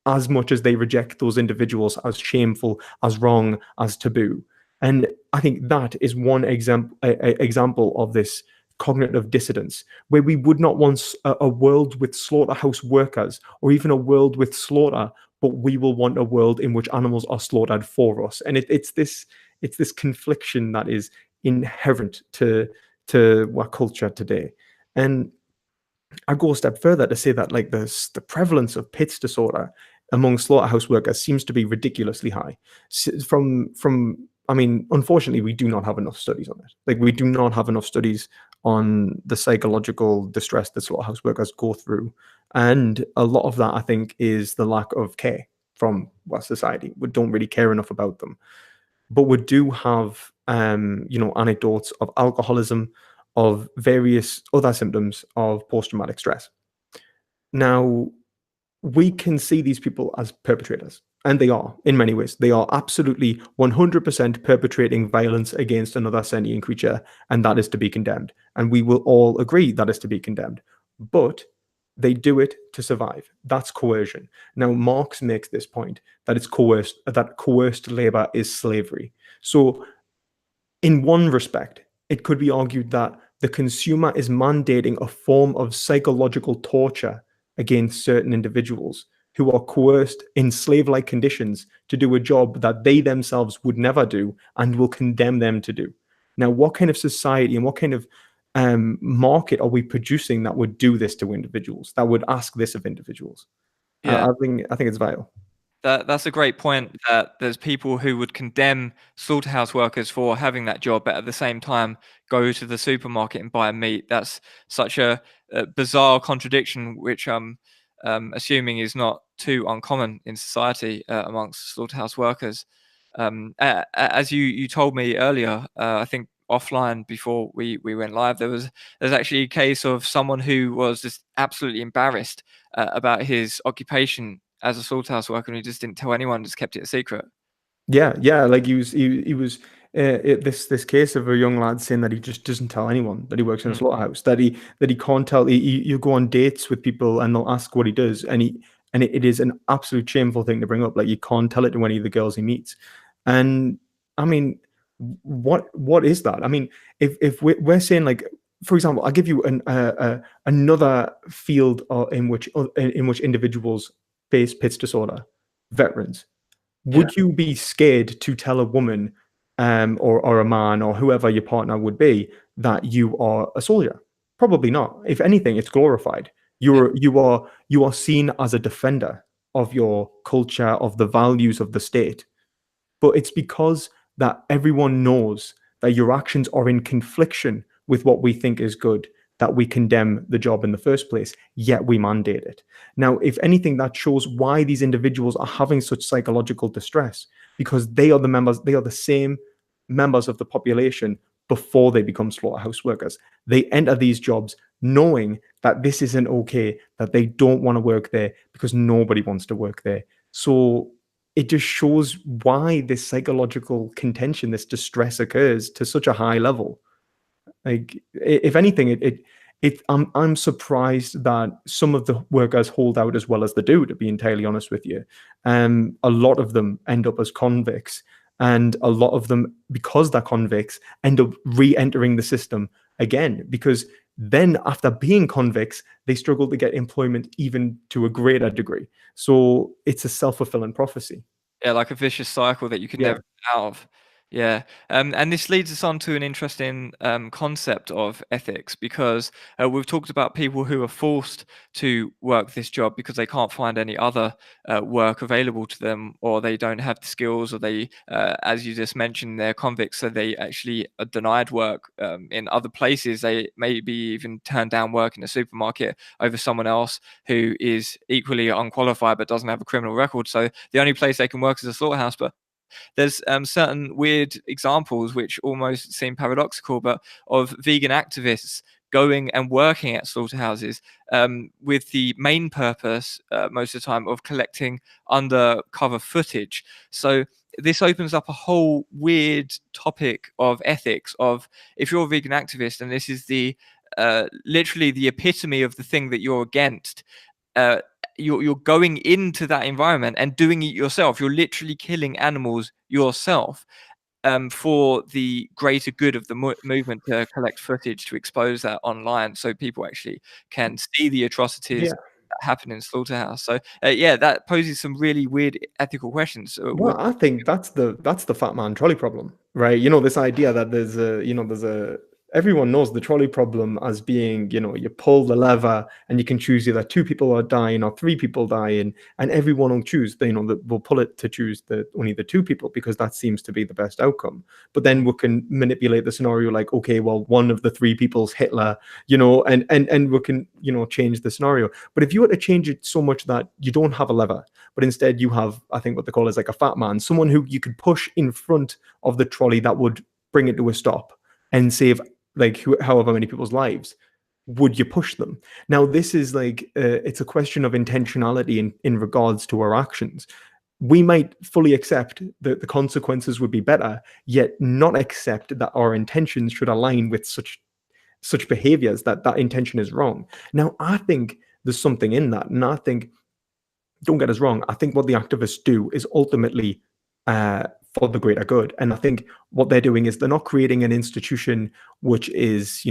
Speaker 2: as much as they reject those individuals as shameful, as wrong, as taboo? And I think that is one example of this cognitive dissidence, where we would not want a world with slaughterhouse workers or even a world with slaughter, but we will want a world in which animals are slaughtered for us. And it's this confliction that is inherent to our culture today. And I go a step further to say that the prevalence of Pitt's disorder among slaughterhouse workers seems to be ridiculously high. I mean, unfortunately, we do not have enough studies on it. Like, we do not have enough studies on the psychological distress that slaughterhouse workers go through. And a lot of that, I think, is the lack of care from our society. We don't really care enough about them. But we do have, anecdotes of alcoholism, of various other symptoms of post-traumatic stress. Now, we can see these people as perpetrators. And they are, in many ways. They are absolutely 100% perpetrating violence against another sentient creature, and that is to be condemned. And we will all agree that is to be condemned. But they do it to survive. That's coercion. Now, Marx makes this point that it's coerced, that coerced labor is slavery. So, in one respect, it could be argued that the consumer is mandating a form of psychological torture against certain individuals who are coerced in slave like conditions to do a job that they themselves would never do and will condemn them to do. Now, what kind of society and what kind of market are we producing that would do this to individuals, that would ask this of individuals?
Speaker 1: Yeah.
Speaker 2: I think it's vital.
Speaker 1: That's a great point, that there's people who would condemn slaughterhouse workers for having that job, but at the same time go to the supermarket and buy meat. That's such a bizarre contradiction, which I'm assuming is not too uncommon in society amongst slaughterhouse workers. As you told me earlier, I think offline before we went live, there's actually a case of someone who was just absolutely embarrassed about his occupation as a slaughterhouse worker, and he just didn't tell anyone, just kept it a secret.
Speaker 2: Yeah. Like he was this case of a young lad saying that he just doesn't tell anyone that he works in a
Speaker 1: Mm.
Speaker 2: slaughterhouse, that he can't tell. You go on dates with people and they'll ask what he does, and it is an absolute shameful thing to bring up. Like, you can't tell it to any of the girls he meets, and I mean, what is that? I mean, if we're saying, like, for example, I'll give you another field in which individuals face PITS disorder: veterans.
Speaker 1: Yeah.
Speaker 2: Would you be scared to tell a woman, or a man, or whoever your partner would be, that you are a soldier? Probably not. If anything, it's glorified.
Speaker 1: Yeah.
Speaker 2: You are seen as a defender of your culture, of the values of the state. But it's because that everyone knows that your actions are in confliction with what we think is good, that we condemn the job in the first place, yet we mandate it. Now, if anything, that shows why these individuals are having such psychological distress, because they are the same members of the population before they become slaughterhouse workers. They enter these jobs knowing that this isn't okay, that they don't want to work there because nobody wants to work there. So it just shows why this psychological contention, this distress occurs to such a high level. Like, if anything, I'm surprised that some of the workers hold out as well as they do, to be entirely honest with you. A lot of them end up as convicts, and a lot of them, because they're convicts, end up re-entering the system again, because then after being convicts, they struggle to get employment even to a greater degree. So it's a self-fulfilling prophecy.
Speaker 1: Yeah, like a vicious cycle that you can
Speaker 2: Yeah.
Speaker 1: never get out of. Yeah, and this leads us on to an interesting concept of ethics, because we've talked about people who are forced to work this job because they can't find any other work available to them, or they don't have the skills, or they, as you just mentioned, they're convicts, so they actually are denied work in other places. They maybe even turn down work in a supermarket over someone else who is equally unqualified but doesn't have a criminal record. So the only place they can work is a slaughterhouse. But there's certain weird examples which almost seem paradoxical, but of vegan activists going and working at slaughterhouses with the main purpose, most of the time, of collecting undercover footage. So this opens up a whole weird topic of ethics, of if you're a vegan activist and this is the literally the epitome of the thing that you're against, uh, you're going into that environment and doing it yourself. You're literally killing animals yourself for the greater good of the movement, to collect footage to expose that online, so people actually can see the atrocities
Speaker 2: Yeah.
Speaker 1: that happen in slaughterhouse. So yeah, that poses some really weird ethical questions.
Speaker 2: Well, I think that's the fat man trolley problem, right? This idea that there's a everyone knows the trolley problem as being, you pull the lever and you can choose either two people are dying or three people dying, and everyone will choose, will pull it to choose only the two people, because that seems to be the best outcome. But then we can manipulate the scenario, like, okay, well, one of the three people's Hitler, and we can, change the scenario. But if you were to change it so much that you don't have a lever, but instead you have, I think what they call is like a fat man, someone who you could push in front of the trolley that would bring it to a stop and save, like, however many people's lives, would you push them? Now, this is like, it's a question of intentionality in regards to our actions. we might fully accept that the consequences would be better, yet not accept that our intentions should align with such behaviors, that intention is wrong. Now, I think there's something in that, and I think, don't get us wrong, I think what the activists do is ultimately for the greater good. And I think what they're doing is they're not creating an institution which is,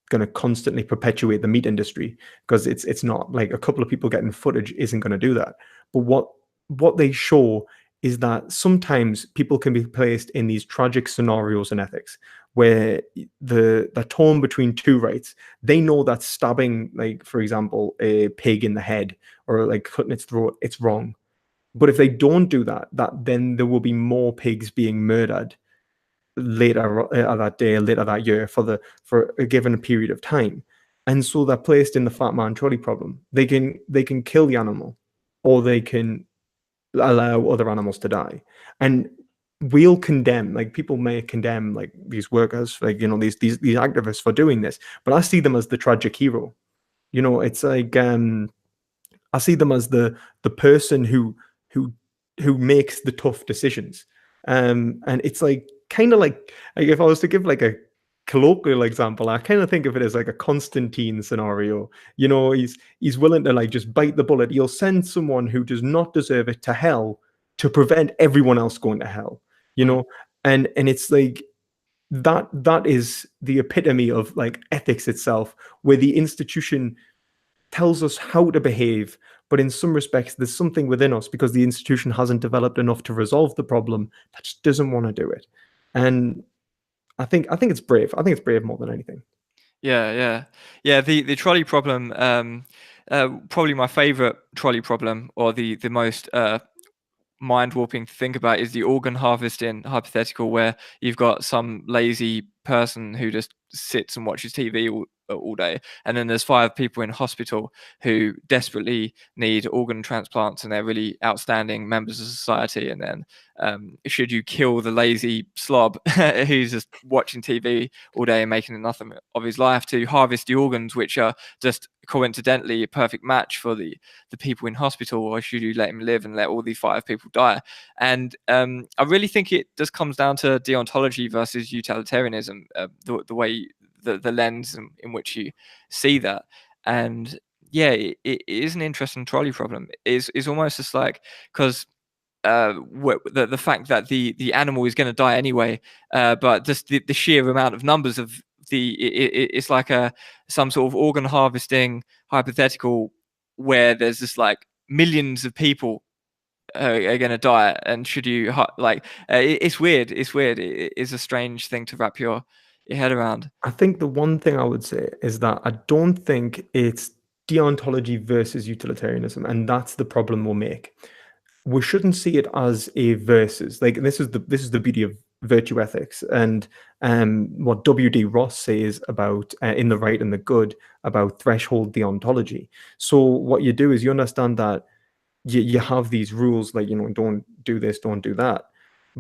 Speaker 2: going to constantly perpetuate the meat industry, because it's not like a couple of people getting footage isn't going to do that. But what they show is that sometimes people can be placed in these tragic scenarios in ethics where they're torn between two rights. They know that stabbing, like, for example, a pig in the head or like cutting its throat, it's wrong. But if they don't do that, then there will be more pigs being murdered later that day, later that year, for a given period of time. And so they're placed in the fat man trolley problem. They can kill the animal, or they can allow other animals to die. And we'll condemn, like, people may condemn like these workers, like, these activists for doing this, but I see them as the tragic hero. It's like, I see them as the person who makes the tough decisions. And it's like, kind of like if I was to give like a colloquial example, I kind of think of it as like a Constantine scenario. He's willing to like just bite the bullet. He'll send someone who does not deserve it to hell to prevent everyone else going to hell. And it's like that is the epitome of like ethics itself, where the institution tells us how to behave, but in some respects there's something within us, because the institution hasn't developed enough to resolve the problem, that just doesn't want to do it. And I think it's brave. I think it's brave more than anything.
Speaker 1: Yeah. The trolley problem, probably my favorite trolley problem, or the most mind warping to think about, is the organ harvesting hypothetical, where you've got some lazy person who just sits and watches TV all day, and then there's 5 people in hospital who desperately need organ transplants, and they're really outstanding members of society. And then should you kill the lazy slob who's just watching TV all day and making nothing of his life, to harvest the organs which are just coincidentally a perfect match for the people in hospital, or should you let him live and let all the 5 people die? And I really think it just comes down to deontology versus utilitarianism, the way, the lens in which you see that. And yeah, it is an interesting trolley problem. Is almost just like, because the fact that the animal is going to die anyway, but just the sheer amount of numbers of it's like some sort of organ harvesting hypothetical, where there's just like millions of people are going to die, and should you it's weird. It is a strange thing to wrap your head around.
Speaker 2: I think the one thing I would say is that I don't think it's deontology versus utilitarianism, and that's the problem we'll make. We shouldn't see it as a versus. Like, this is the beauty of virtue ethics, and what W.D. Ross says about in The Right and the Good about threshold deontology. So what you do is you understand that you have these rules, like, don't do this, don't do that,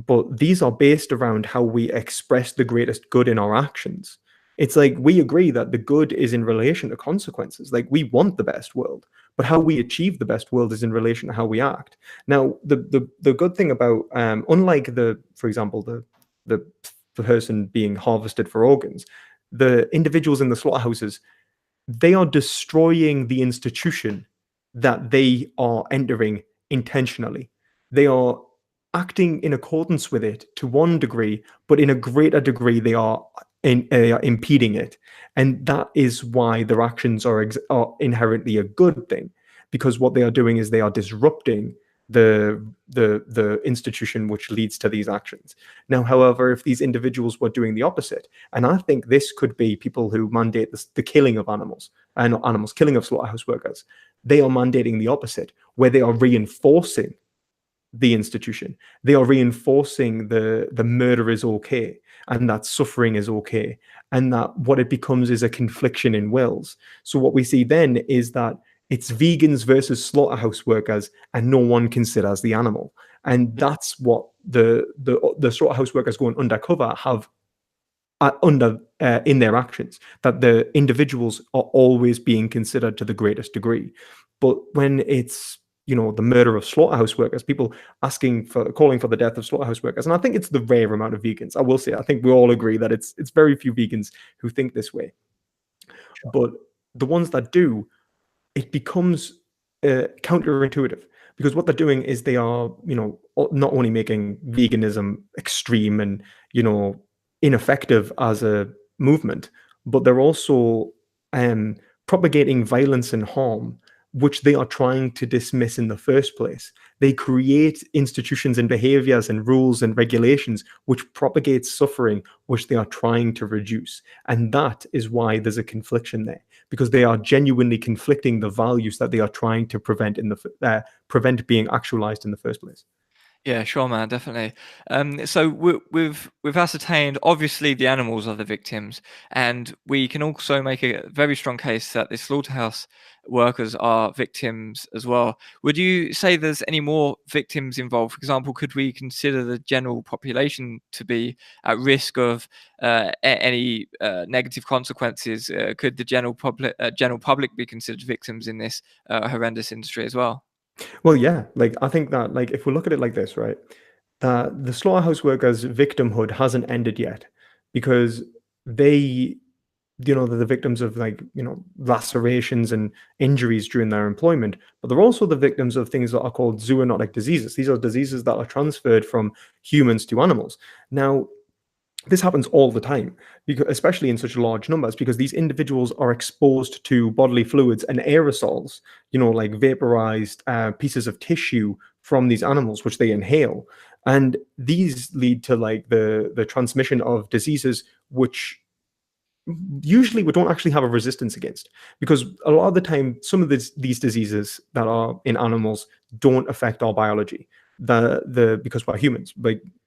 Speaker 2: but these are based around how we express the greatest good in our actions. It's like, we agree that the good is in relation to consequences. Like, we want the best world, but how we achieve the best world is in relation to how we act. Now, the good thing about, unlike for example, the person being harvested for organs, the individuals in the slaughterhouses, they are destroying the institution that they are entering intentionally. They are acting in accordance with it to one degree, but in a greater degree, they are impeding it. And that is why their actions are inherently a good thing, because what they are doing is they are disrupting the institution which leads to these actions. Now, however, if these individuals were doing the opposite, and I think this could be people who mandate the killing of animals, and not animals, killing of slaughterhouse workers, they are mandating the opposite, where they are reinforcing the institution. They are reinforcing the murder is okay, and that suffering is okay, and that what it becomes is a confliction in wills. So what we see then is that it's vegans versus slaughterhouse workers, and no one considers the animal. And that's what the slaughterhouse workers going undercover have in their actions, that the individuals are always being considered to the greatest degree. But when it's the murder of slaughterhouse workers, people calling for the death of slaughterhouse workers. And I think it's the rare amount of vegans. I will say, I think we all agree that it's very few vegans who think this way.
Speaker 1: Sure.
Speaker 2: But the ones that do, it becomes counterintuitive, because what they're doing is they are, not only making veganism extreme and, ineffective as a movement, but they're also propagating violence and harm, which they are trying to dismiss in the first place. They create institutions and behaviors and rules and regulations which propagate suffering, which they are trying to reduce. And that is why there's a confliction there, because they are genuinely conflicting the values that they are trying to prevent prevent being actualized in the first place.
Speaker 1: Yeah, sure, man, definitely. So we've ascertained obviously the animals are the victims, and we can also make a very strong case that the slaughterhouse workers are victims as well. Would you say there's any more victims involved? For example, could we consider the general population to be at risk of any negative consequences? Could the general public be considered victims in this horrendous industry as well?
Speaker 2: Well, yeah, I think that, if we look at it like this, right, that the slaughterhouse workers' victimhood hasn't ended yet, because they, they're the victims of, lacerations and injuries during their employment, but they're also the victims of things that are called zoonotic diseases. These are diseases that are transferred from humans to animals. Now, this happens all the time, because, especially in such large numbers, because these individuals are exposed to bodily fluids and aerosols, like vaporized pieces of tissue from these animals, which they inhale. And these lead to the transmission of diseases, which usually we don't actually have a resistance against, because a lot of the time some of these diseases that are in animals don't affect our biology, because we're humans,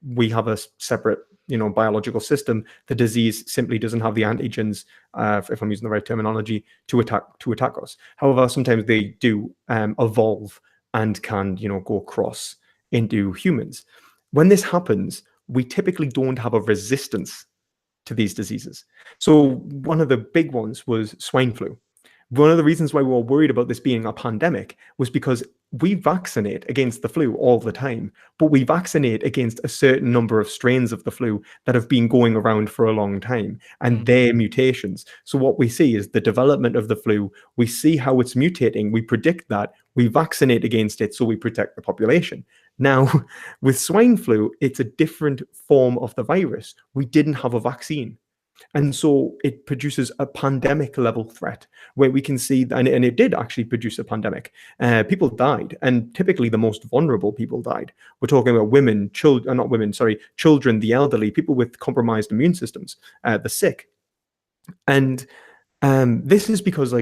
Speaker 2: we have a separate biological system. The disease simply doesn't have the antigens, if I'm using the right terminology, to attack us. However, sometimes they do evolve and can go across into humans. When this happens, we typically don't have a resistance to these diseases. So one of the big ones was swine flu. One of the reasons why we were worried about this being a pandemic was because we vaccinate against the flu all the time, but we vaccinate against a certain number of strains of the flu that have been going around for a long time, and their mutations. So what we see is the development of the flu. We see how it's mutating. We predict that. We vaccinate against it, so we protect the population. Now, with swine flu, it's a different form of the virus. We didn't have a vaccine. And so it produces a pandemic level threat, where we can see, and it did actually produce a pandemic. People died, and typically the most vulnerable people died. We're talking about women, children, the elderly, people with compromised immune systems, the sick. And this is because,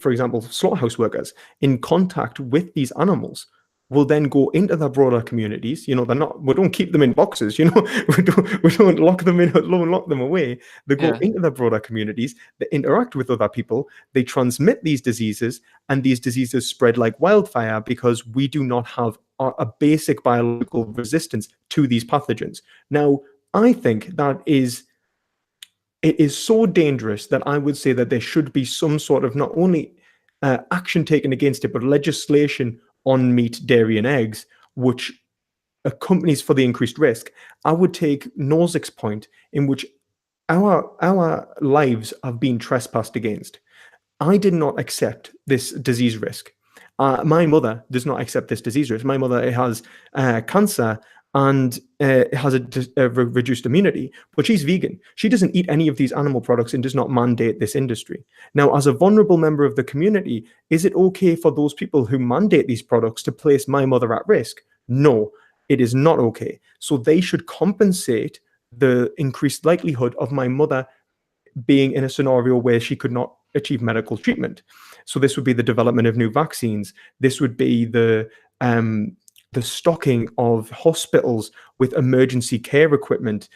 Speaker 2: for example, slaughterhouse workers in contact with these animals will then go into their broader communities. We don't keep them in boxes, we don't lock them in, don't lock them away. They go into their broader communities, they interact with other people, they transmit these diseases, and these diseases spread like wildfire because we do not have a basic biological resistance to these pathogens. Now, I think that it is so dangerous that I would say that there should be some sort of not only action taken against it, but legislation on meat, dairy, and eggs, which accompanies for the increased risk. I would take Nozick's point, in which our lives have been trespassed against. I did not accept this disease risk. My mother does not accept this disease risk. My mother has cancer and has a reduced immunity, but she's vegan. She doesn't eat any of these animal products and does not mandate this industry. Now, as a vulnerable member of the community, is it okay for those people who mandate these products to place my mother at risk? No, it is not okay. So they should compensate the increased likelihood of my mother being in a scenario where she could not achieve medical treatment. So this would be the development of new vaccines. This would be the stocking of hospitals with emergency care equipment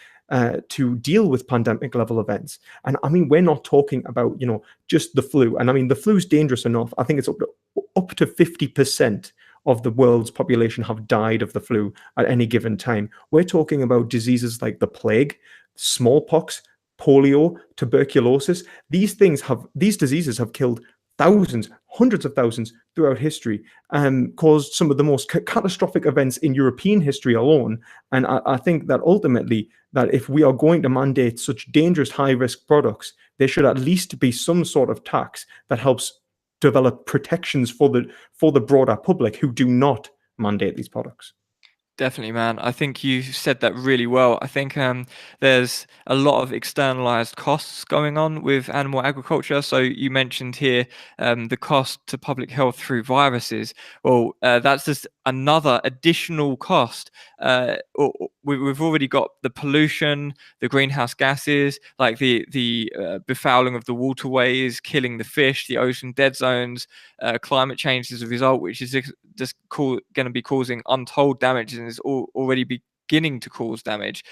Speaker 2: to deal with pandemic level events. And I mean, we're not talking about, just the flu. And I mean, the flu is dangerous enough. I think it's up to 50% of the world's population have died of the flu at any given time. We're talking about diseases like the plague, smallpox, polio, tuberculosis. These diseases have killed thousands, hundreds of thousands throughout history, caused some of the most catastrophic events in European history alone. And I think that ultimately, that if we are going to mandate such dangerous high-risk products, there should at least be some sort of tax that helps develop protections for the broader public who do not mandate these products.
Speaker 1: Definitely, man. I think you said that really well. I think there's a lot of externalized costs going on with animal agriculture. So you mentioned here the cost to public health through viruses. Well, that's just another additional cost. We've already got the pollution, the greenhouse gases, like the befouling of the waterways, killing the fish, the ocean dead zones, climate change as a result, which is just going to be causing untold damage and is already beginning to cause damage,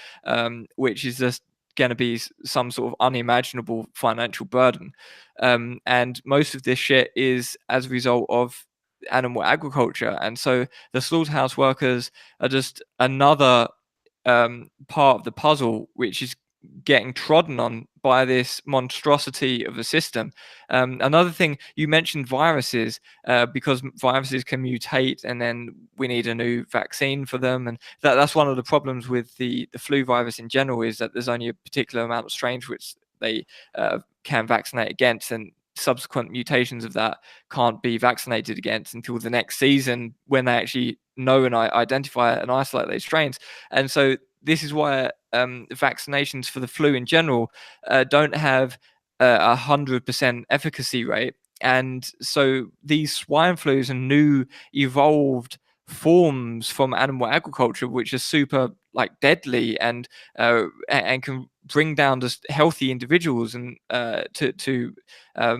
Speaker 1: which is just going to be some sort of unimaginable financial burden. And most of this shit is as a result of animal agriculture. And so the slaughterhouse workers are just another part of the puzzle, which is getting trodden on by this monstrosity of a system. Another thing, you mentioned viruses, because viruses can mutate and then we need a new vaccine for them. And that's one of the problems with the flu virus in general, is that there's only a particular amount of strains which they can vaccinate against, and subsequent mutations of that can't be vaccinated against until the next season, when they actually know and identify and isolate those strains. And so this is why vaccinations for the flu in general don't have 100% efficacy rate. And so these swine flus and new evolved forms from animal agriculture, which are super like deadly and can bring down just healthy individuals, and to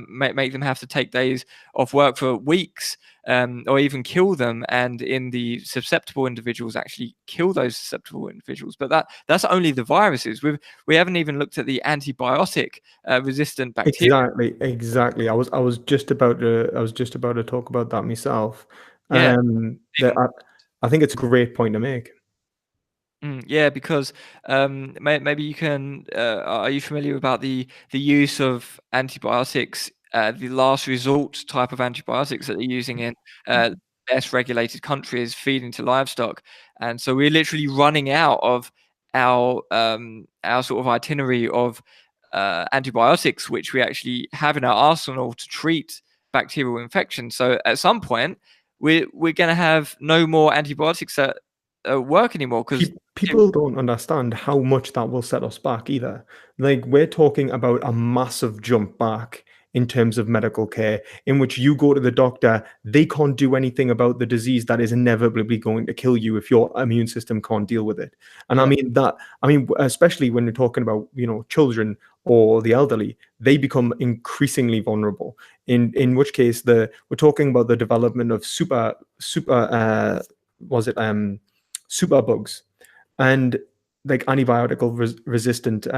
Speaker 1: make them have to take days off work for weeks, or even kill them, and in the susceptible individuals actually kill those susceptible individuals. But that's only the viruses. We haven't even looked at the antibiotic resistant bacteria.
Speaker 2: Exactly. I was just about to talk about that myself.
Speaker 1: Yeah.
Speaker 2: That I think it's a great point to make.
Speaker 1: Yeah, because maybe you can. Are you familiar about the use of antibiotics, the last resort type of antibiotics that they're using in less regulated countries, feeding to livestock? And so we're literally running out of our sort of itinerary of antibiotics, which we actually have in our arsenal to treat bacterial infections. So at some point, we're going to have no more antibiotics that work anymore, because
Speaker 2: People don't understand how much that will set us back either. Like, we're talking about a massive jump back in terms of medical care, in which you go to the doctor, they can't do anything about the disease that is inevitably going to kill you if your immune system can't deal with it. And
Speaker 1: Yeah.
Speaker 2: I mean, especially when you're talking about, children or the elderly, they become increasingly vulnerable. In which case, we're talking about the development of super bugs, and like antibiotic resistant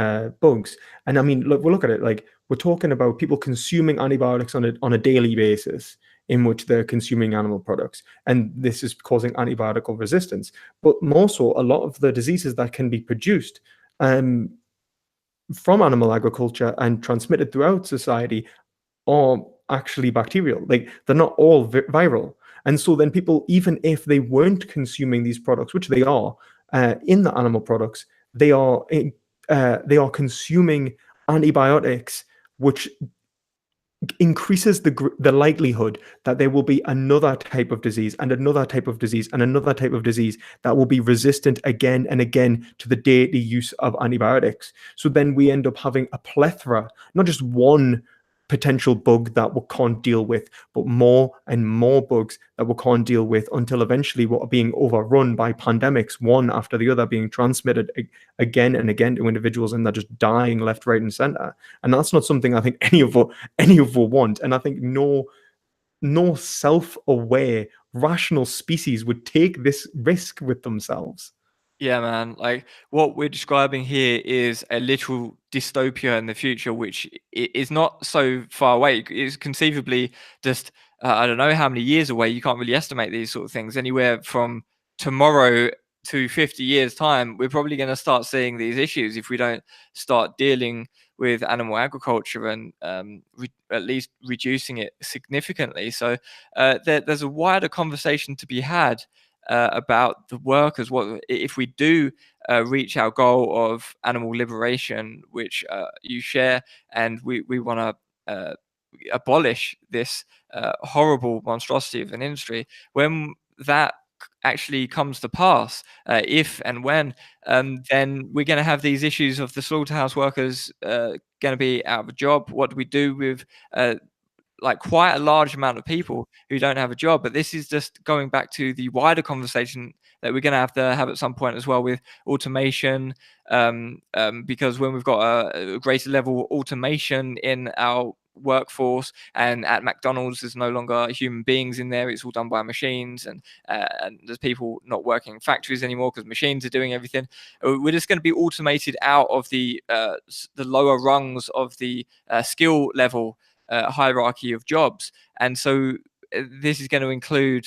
Speaker 2: bugs. And I mean, look at it. Like, we're talking about people consuming antibiotics on a daily basis, in which they're consuming animal products, and this is causing antibiotic resistance. But more so, a lot of the diseases that can be produced from animal agriculture and transmitted throughout society are actually bacterial. Like, they're not all viral. And so then people, even if they weren't consuming these products, which they are, in the animal products, they are consuming antibiotics, which increases the likelihood that there will be another type of disease and another type of disease and another type of disease that will be resistant again and again to the daily use of antibiotics. So then we end up having a plethora, not just one potential bug that we can't deal with, but more and more bugs that we can't deal with, until eventually we're being overrun by pandemics, one after the other, being transmitted again and again to individuals, and they're just dying left, right, and center. And that's not something I think any of us want. And I think no self-aware, rational species would take this risk with themselves.
Speaker 1: Yeah, man. Like, what we're describing here is a literal dystopia in the future, which is not so far away. It's conceivably just, I don't know how many years away. You can't really estimate these sort of things. Anywhere from tomorrow to 50 years' time, we're probably going to start seeing these issues if we don't start dealing with animal agriculture and at least reducing it significantly. So there's a wider conversation to be had about the workers. What if we do reach our goal of animal liberation, which you share, and we want to abolish this horrible monstrosity of an industry? When that actually comes to pass, if and when, then we're going to have these issues of the slaughterhouse workers going to be out of a job. What do we do with like quite a large amount of people who don't have a job? But this is just going back to the wider conversation that we're going to have at some point as well with automation, because when we've got a greater level of automation in our workforce, and at McDonald's there's no longer human beings in there, it's all done by machines, and there's people not working in factories anymore because machines are doing everything. We're just going to be automated out of the lower rungs of the skill level hierarchy of jobs. And so this is going to include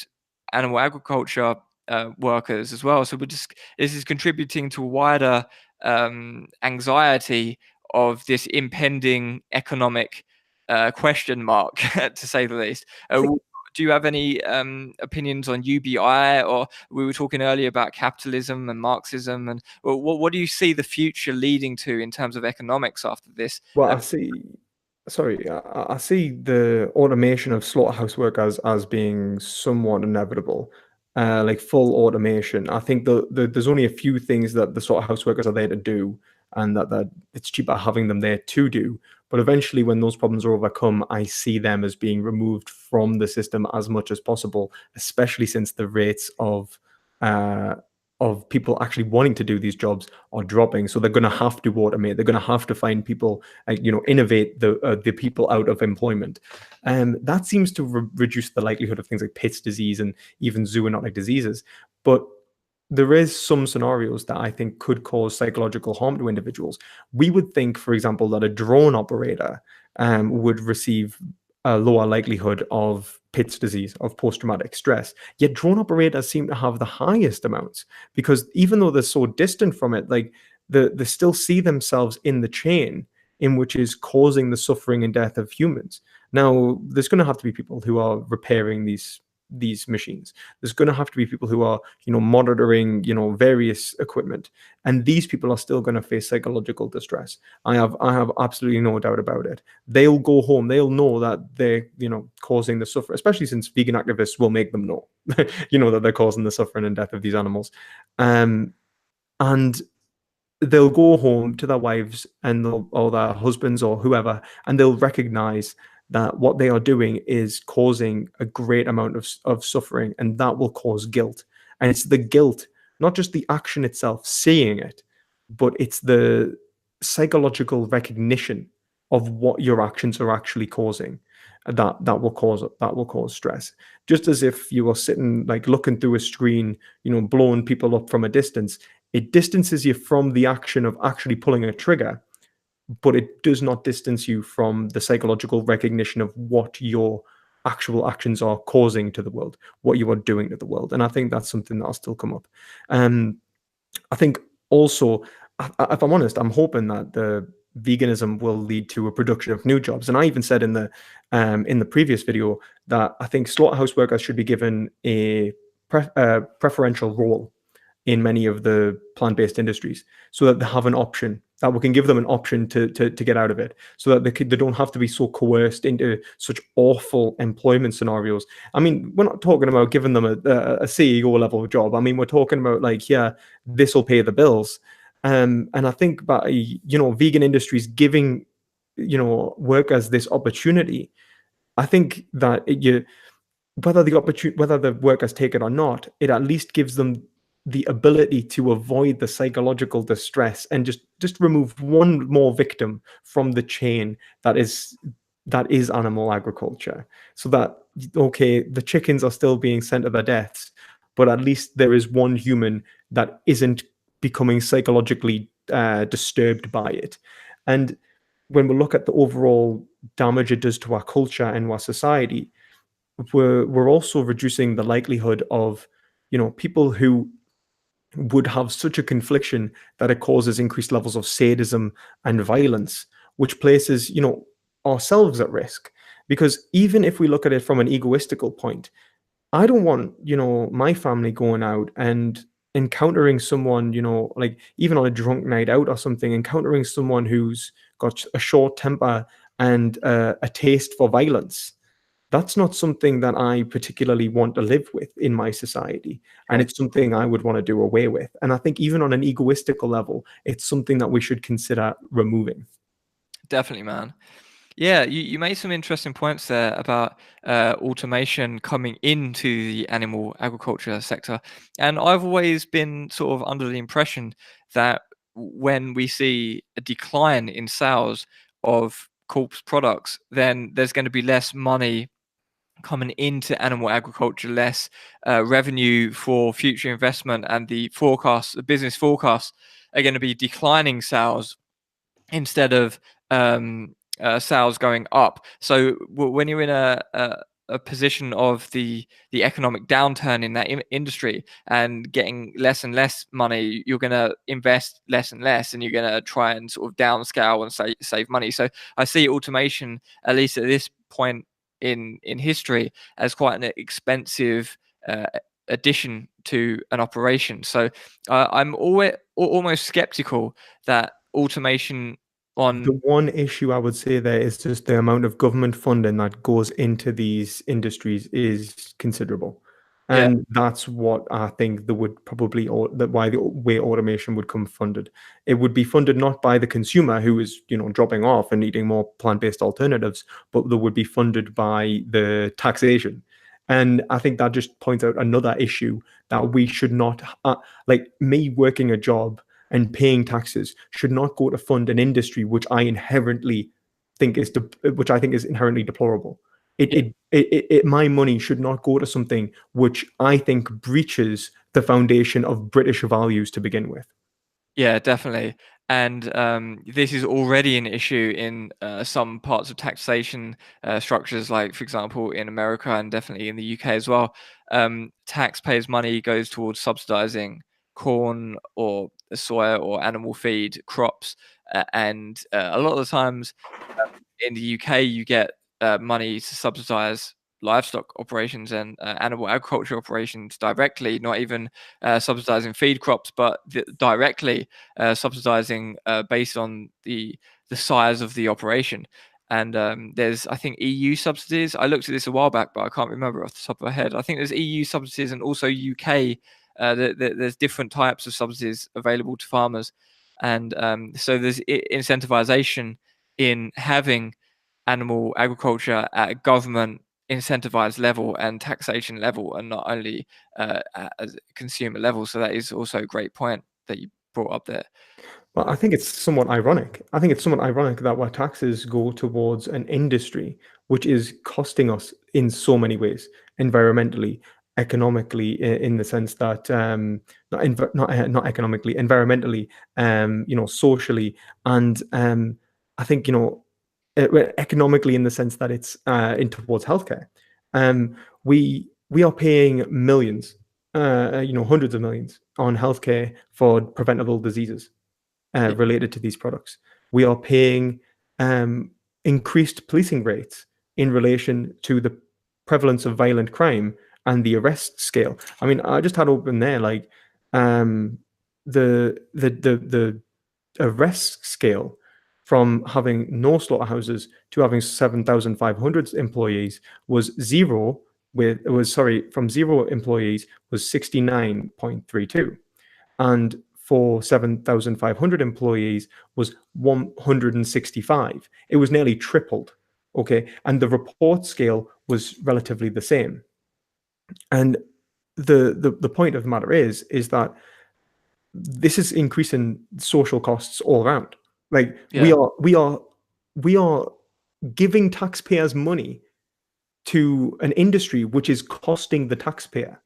Speaker 1: animal agriculture workers as well. So this is contributing to a wider anxiety of this impending economic question mark, to say the least. Do you have any opinions on UBI? Or we were talking earlier about capitalism and Marxism, and what do you see the future leading to in terms of economics after this?
Speaker 2: Well, I see the automation of slaughterhouse work as being somewhat inevitable, like full automation. I think there's only a few things that the slaughterhouse workers are there to do, and that it's cheaper having them there to do. But eventually, when those problems are overcome, I see them as being removed from the system as much as possible, especially since the rates of people actually wanting to do these jobs are dropping. So they're going to have to automate. They're going to have to find people, innovate the people out of employment. That seems to reduce the likelihood of things like Pitt's disease and even zoonotic diseases. But there is some scenarios that I think could cause psychological harm to individuals. We would think, for example, that a drone operator would receive a lower likelihood of Pitt's disease, of post-traumatic stress. Yet drone operators seem to have the highest amounts, because even though they're so distant from it, like they still see themselves in the chain in which is causing the suffering and death of humans. Now, there's going to have to be people who are repairing these machines. There's going to have to be people who are, monitoring, various equipment, and these people are still going to face psychological distress. I have absolutely no doubt about it. They'll go home. They'll know that they're, causing the suffering, especially since vegan activists will make them know, that they're causing the suffering and death of these animals. And they'll go home to their wives or their husbands or whoever, and they'll recognize that what they are doing is causing a great amount of suffering, and that will cause guilt. And it's the guilt, not just the action itself, seeing it, but it's the psychological recognition of what your actions are actually causing that will cause stress. Just as if you are sitting, like, looking through a screen, blowing people up from a distance, it distances you from the action of actually pulling a trigger, but it does not distance you from the psychological recognition of what your actual actions are causing to the world, what you are doing to the world. And I think that's something that'll still come up. I think also, if I'm honest, I'm hoping that the veganism will lead to a production of new jobs. And I even said in the previous video that I think slaughterhouse workers should be given a preferential role in many of the plant-based industries, so that they have an option, that we can give them an option to get out of it, so that they don't have to be so coerced into such awful employment scenarios. I mean, we're not talking about giving them a CEO level job. I mean, we're talking about, like, yeah, this will pay the bills. And I think by, vegan industries giving, workers this opportunity, I think that whether the workers take it or not, it at least gives them the ability to avoid the psychological distress and just remove one more victim from the chain that is animal agriculture. So that, okay, the chickens are still being sent to their deaths, but at least there is one human that isn't becoming psychologically disturbed by it. And when we look at the overall damage it does to our culture and our society, we're also reducing the likelihood of, people who would have such a confliction that it causes increased levels of sadism and violence, which places, ourselves at risk. Because even if we look at it from an egoistical point, I don't want, my family going out and encountering someone, like even on a drunk night out or something, encountering someone who's got a short temper and a taste for violence. That's not something that I particularly want to live with in my society. And
Speaker 1: Okay.
Speaker 2: it's something I would want to do away with. And I think even on an egoistical level, it's something that we should consider removing.
Speaker 1: Definitely, man. Yeah, you made some interesting points there about automation coming into the animal agriculture sector. And I've always been sort of under the impression that when we see a decline in sales of corpse products, then there's going to be less money coming into animal agriculture, less revenue for future investment, and the business forecasts are going to be declining sales instead of sales going up. So when you're in a position of the economic downturn in that industry and getting less and less money, you're going to invest less and less, and you're going to try and sort of downscale and save money. So I see automation, at least at this point in history, as quite an expensive addition to an operation. So I'm always almost skeptical that automation
Speaker 2: The
Speaker 1: on
Speaker 2: one issue I would say there is just the amount of government funding that goes into these industries is considerable.
Speaker 1: yeah
Speaker 2: And that's what I think that would probably, or that why the way automation would come funded. It would be funded not by the consumer who is, dropping off and eating more plant-based alternatives, but that would be funded by the taxation. And I think that just points out another issue that we should not, like me working a job and paying taxes should not go to fund an industry which I inherently which I think is inherently deplorable.
Speaker 1: yeah
Speaker 2: My money should not go to something which I think breaches the foundation of British values to begin with.
Speaker 1: Yeah, definitely. And this is already an issue in some parts of taxation structures, like, for example, in America and definitely in the UK as well. Taxpayers' money goes towards subsidizing corn or soya or animal feed crops. And a lot of the times in the UK, you get money to subsidize livestock operations and animal agriculture operations directly, not even subsidizing feed crops, but directly subsidizing based on the size of the operation. And there's, I think, EU subsidies. I looked at this a while back, but I can't remember off the top of my head. I think there's EU subsidies and also UK. There's different types of subsidies available to farmers, and so there's incentivization in having animal agriculture at a government incentivized level and taxation level, and not only at a consumer level. So that is also a great point that you brought up there.
Speaker 2: Well, I think it's somewhat ironic. I think it's somewhat ironic that our taxes go towards an industry which is costing us in so many ways, environmentally, economically, in the sense that not economically, environmentally, socially, and I think economically in the sense that it's in towards healthcare. We are paying millions, hundreds of millions on healthcare for preventable diseases
Speaker 1: Yeah,
Speaker 2: related to these products. We are paying increased policing rates in relation to the prevalence of violent crime and the arrest scale. I mean, I just had open there like the arrest scale from having no slaughterhouses to having 7,500 employees was zero. From zero employees was 69.32, and for 7,500 employees was 165. It was nearly tripled. Okay. And the report scale was relatively the same. And the point of the matter is that this is increasing social costs all around. Like
Speaker 1: yeah,
Speaker 2: we are giving taxpayers money to an industry which is costing the taxpayer.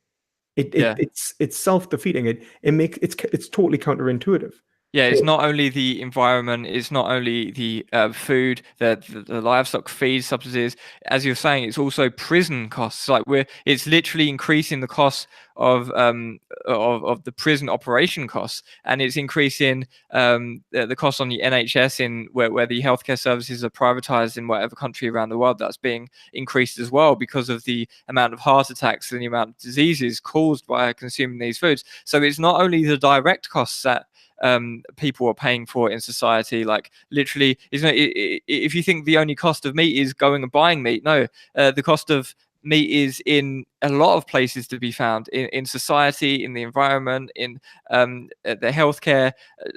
Speaker 1: yeah.
Speaker 2: It's self-defeating. It's totally counterintuitive.
Speaker 1: Yeah, it's not only the environment, it's not only the food, the livestock feed subsidies. As you're saying, it's also prison costs. Like it's literally increasing the cost of the prison operation costs, and it's increasing the cost on the NHS in where the healthcare services are privatized in whatever country around the world. That's being increased as well because of the amount of heart attacks and the amount of diseases caused by consuming these foods. So it's not only the direct costs that people are paying for in society. Like literally, if you think the only cost of meat is going and buying meat, no, the cost of meat is in a lot of places to be found in society, in the environment, in the healthcare,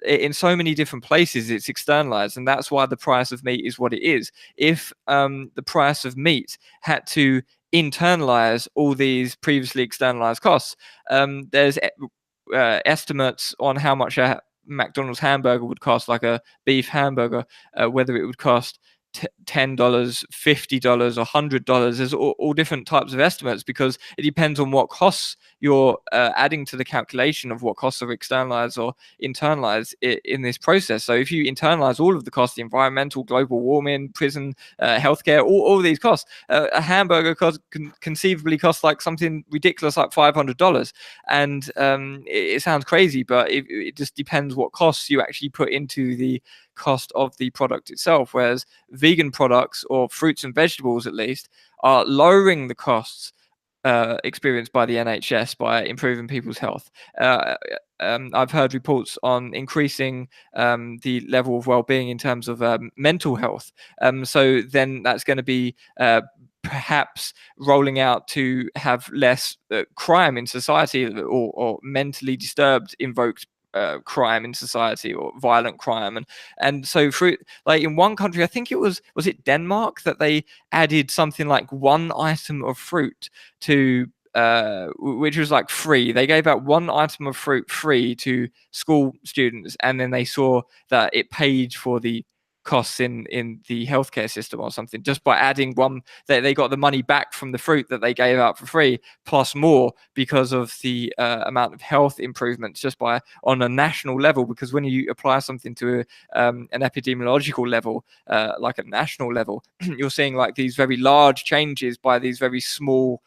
Speaker 1: in so many different places. It's externalized, and that's why the price of meat is what it is. If the price of meat had to internalize all these previously externalized costs, there's estimates on how much a McDonald's hamburger would cost, like a beef hamburger, whether it would cost $10, $50, or $100. There's all different types of estimates because it depends on what costs you're adding to the calculation of what costs are externalized or internalized in this process. So if you internalize all of the costs, the environmental, global warming, prison, healthcare, all these costs, a hamburger can conceivably cost like something ridiculous like $500. And it sounds crazy, but it just depends what costs you actually put into the cost of the product itself. Whereas vegan products, or fruits and vegetables at least, are lowering the costs experienced by the NHS by improving people's health. I've heard reports on increasing the level of well-being in terms of mental health. So then that's going to be perhaps rolling out to have less crime in society, or mentally disturbed invoked crime in society, or violent crime. And so through, like, in one country, I think was it Denmark, that they added something like one item of fruit to which was like free. They gave out one item of fruit free to school students, and then they saw that it paid for the costs in the healthcare system or something, just by adding one. They got the money back from the fruit that they gave out for free, plus more, because of the amount of health improvements just by on a national level. Because when you apply something to an epidemiological level, like a national level, you're seeing like these very large changes by these very small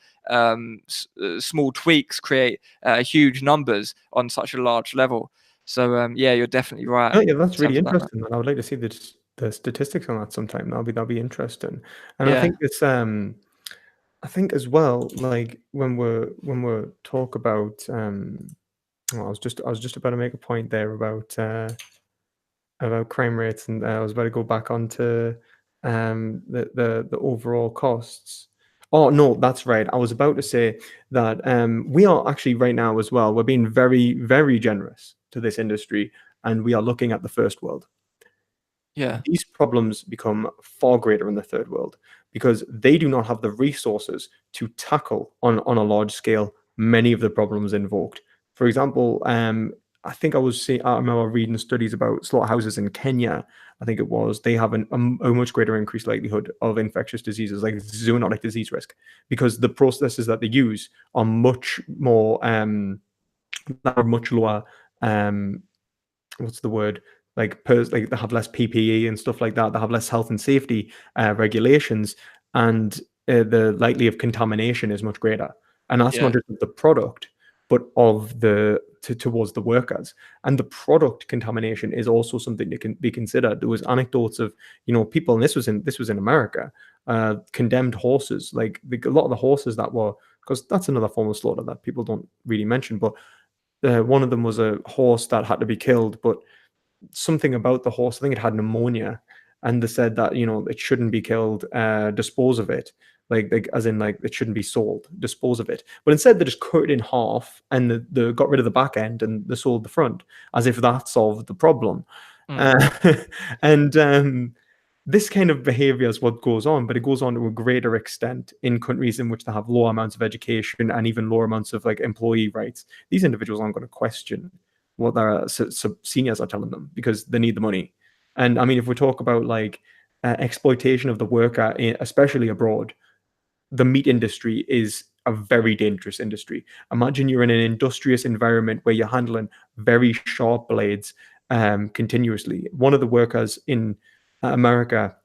Speaker 1: small tweaks create huge numbers on such a large level. So yeah, you're definitely right.
Speaker 2: Oh, yeah, that's
Speaker 1: In terms
Speaker 2: really
Speaker 1: of that, man.
Speaker 2: interesting, and I would like to see the statistics on that sometime. That'll be interesting. And I
Speaker 1: Yeah,
Speaker 2: think it's I think as well, like when we're talk about, I was just about to make a point there about crime rates, and I was about to go back onto the overall costs. Oh no, that's right. I was about to say that we are actually right now as well. We're being very, very generous to this industry, and we are looking at the first world.
Speaker 1: yeah,
Speaker 2: These problems become far greater in the third world because they do not have the resources to tackle on a large scale many of the problems invoked. For example, I remember reading studies about slaughterhouses in Kenya. I think it was they have a much greater increased likelihood of infectious diseases like zoonotic disease risk because the processes that they use are much more are much lower. What's the word? Like they have less PPE and stuff like that. They have less health and safety regulations, and the likely of contamination is much greater. And that's not
Speaker 1: yeah,
Speaker 2: just of the product, but of towards the workers. And the product contamination is also something that can be considered. There was anecdotes of people, and this was in America, condemned horses. Like a lot of the horses that were, because that's another form of slaughter that people don't really mention, but one of them was a horse that had to be killed, but something about the horse, I think it had pneumonia, and they said that it shouldn't be killed, dispose of it, like as in like it shouldn't be sold, dispose of it. But instead they just cut it in half and they got rid of the back end and they sold the front, as if that solved the problem.
Speaker 1: mm,
Speaker 2: Uh, and this kind of behavior is what goes on, but it goes on to a greater extent in countries in which they have low amounts of education and even lower amounts of like employee rights. These individuals aren't going to question what their seniors are telling them because they need the money. And I mean, if we talk about like exploitation of the worker, especially abroad, the meat industry is a very dangerous industry. Imagine you're in an industrious environment where you're handling very sharp blades, continuously. One of the workers in America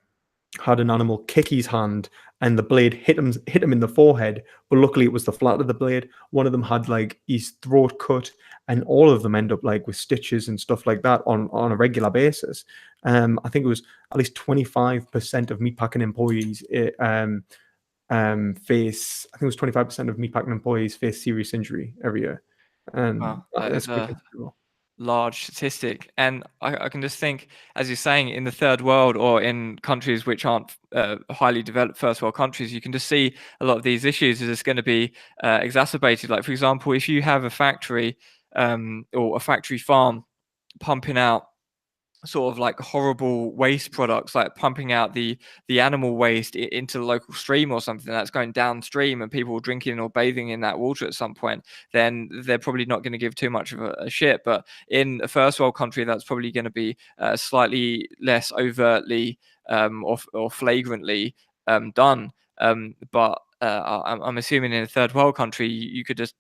Speaker 2: had an animal kick his hand, and the blade hit him in the forehead, but luckily it was the flat of the blade. One of them had like his throat cut, and all of them end up like with stitches and stuff like that on a regular basis. I think it was at least 25% of meatpacking employees face. I think it was 25% of meatpacking employees face serious injury every year, and
Speaker 1: Wow, that
Speaker 2: that's
Speaker 1: is
Speaker 2: quite
Speaker 1: a
Speaker 2: considerable.
Speaker 1: large statistic. And I can just think, as you're saying, in the third world or in countries which aren't highly developed first world countries, you can just see a lot of these issues are just going to be exacerbated. Like, for example, if you have a factory or a factory farm pumping out sort of like horrible waste products, like pumping out the animal waste into the local stream or something that's going downstream, and people drinking or bathing in that water at some point, then they're probably not going to give too much of a shit. But in a first world country, that's probably going to be slightly less overtly or flagrantly done. But I'm assuming in a third world country, you could just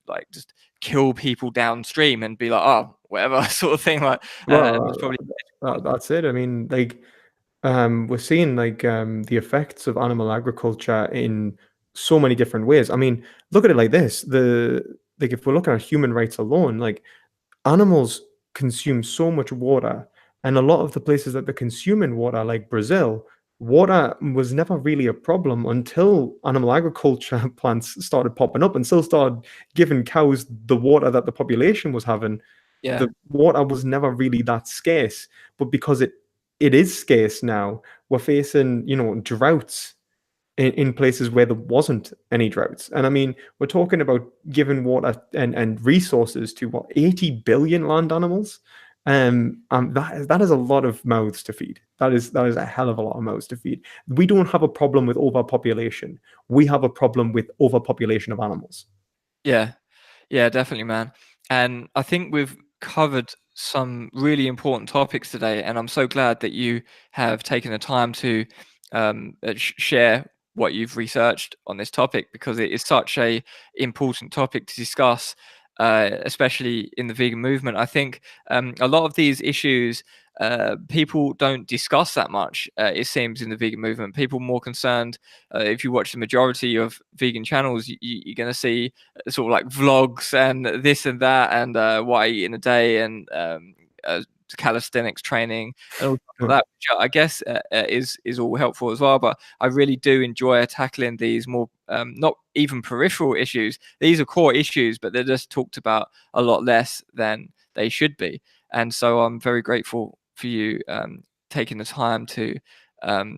Speaker 1: kill people downstream and be like, oh, whatever sort of thing. Like, and it's
Speaker 2: Well,
Speaker 1: probably
Speaker 2: that's it. I mean, like, we're seeing like the effects of animal agriculture in so many different ways. I mean, look at it like this: if we're looking at human rights alone, like animals consume so much water, and a lot of the places that they're consuming water, like Brazil, water was never really a problem until animal agriculture plants started popping up and still started giving cows the water that the population was having.
Speaker 1: yeah.
Speaker 2: The water was never really that scarce, but because it is scarce now, we're facing, droughts in places where there wasn't any droughts. And I mean, we're talking about giving water and resources to what, 80 billion land animals. That is a lot of mouths to feed. That is a hell of a lot of mouths to feed. We don't have a problem with overpopulation. We have a problem with overpopulation of animals.
Speaker 1: Yeah. Yeah, definitely, man. And I think we've covered some really important topics today, and I'm so glad that you have taken the time to share what you've researched on this topic, because it is such a important topic to discuss, especially in the vegan movement. I think a lot of these issues people don't discuss that much. It seems in the vegan movement, people more concerned. If you watch the majority of vegan channels, you're going to see sort of like vlogs and this and that, and what I eat in a day, and calisthenics training and all stuff like that, which I guess is all helpful as well. But I really do enjoy tackling these more not even peripheral issues. These are core issues, but they're just talked about a lot less than they should be. And so I'm very grateful for you taking the time to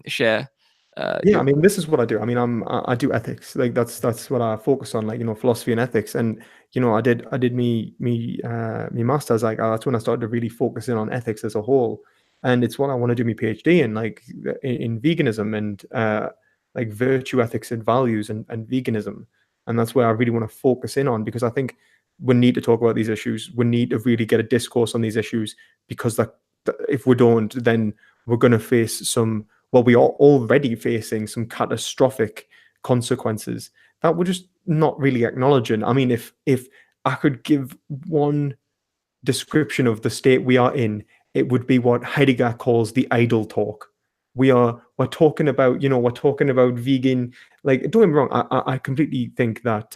Speaker 1: share
Speaker 2: Yeah,
Speaker 1: your.
Speaker 2: I mean, this is what I do. I mean, I do ethics. Like that's what I focus on. Like, philosophy and ethics. And I did me masters. Like, that's when I started to really focus in on ethics as a whole. And it's what I want to do my PhD in, like in veganism and like virtue ethics and values and veganism. And that's where I really want to focus in on, because I think we need to talk about these issues. We need to really get a discourse on these issues, because that if we don't, then we're going to face some, well, we are already facing some catastrophic consequences that we're just not really acknowledging. I mean, if I could give one description of the state we are in, it would be what Heidegger calls the idle talk. We're talking about, we're talking about vegan. Like, don't get me wrong, I completely think that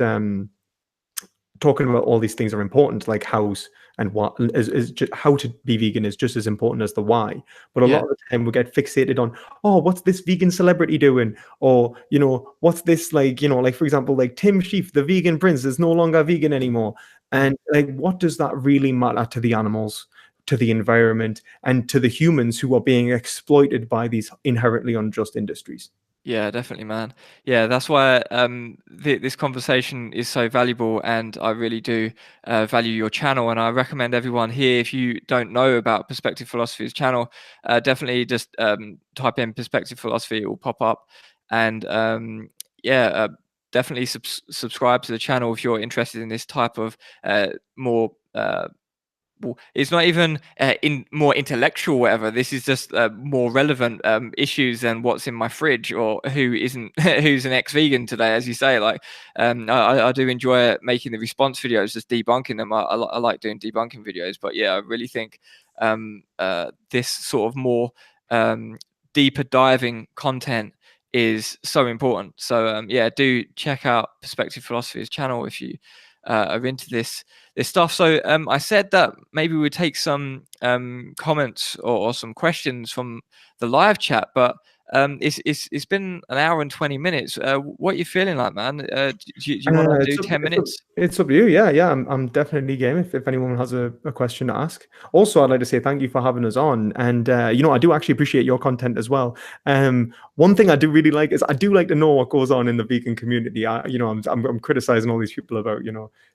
Speaker 2: talking about all these things are important, like hows and what is just how to be vegan is just as important as the why. But a
Speaker 1: Yeah.
Speaker 2: lot of the time we get fixated on, oh, what's this vegan celebrity doing? Or, what's this, like for example, like Tim Sheaf, the vegan prince, is no longer vegan anymore. And like, what does that really matter to the animals, to the environment, and to the humans who are being exploited by these inherently unjust industries?
Speaker 1: Yeah, definitely, man. Yeah, that's why this conversation is so valuable, and I really do value your channel. And I recommend everyone here, if you don't know about Perspective Philosophy's channel, definitely just type in Perspective Philosophy; it will pop up. And yeah, definitely subscribe to the channel if you're interested in this type of more it's not even in more intellectual, whatever. This is just more relevant issues than what's in my fridge or who isn't, who's an ex-vegan today, as you say. Like, I do enjoy making the response videos, just debunking them. I like doing debunking videos, but yeah, I really think this sort of more deeper diving content is so important. So yeah, do check out Perspective Philosophy's channel if you are into this stuff. So I said that maybe we'd take some comments or some questions from the live chat, but it's been an hour and 20 minutes. What are you feeling like, man? Do you want to do 10 minutes?
Speaker 2: It's up to you. Yeah. I'm definitely game if anyone has a question to ask. Also, I'd like to say thank you for having us on. And, I do actually appreciate your content as well. One thing I do really like is I do like to know what goes on in the vegan community. I'm criticizing all these people about,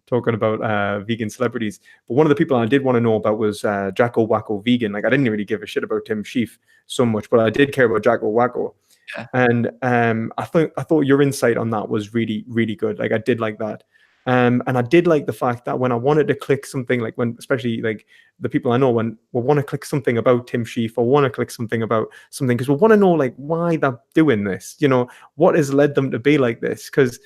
Speaker 2: talking about vegan celebrities. But one of the people I did want to know about was Jacko Wacko Vegan. Like, I didn't really give a shit about Tim Sheaf so much, but I did care about Jacko Wacko.
Speaker 1: Yeah.
Speaker 2: And I thought your insight on that was really, really good. Like, I did like that. And I did like the fact that when I wanted to click something, like especially like the people I know, when we want to click something about Tim Sheaf or want to click something about something, because we want to know like why they're doing this, what has led them to be like this? Because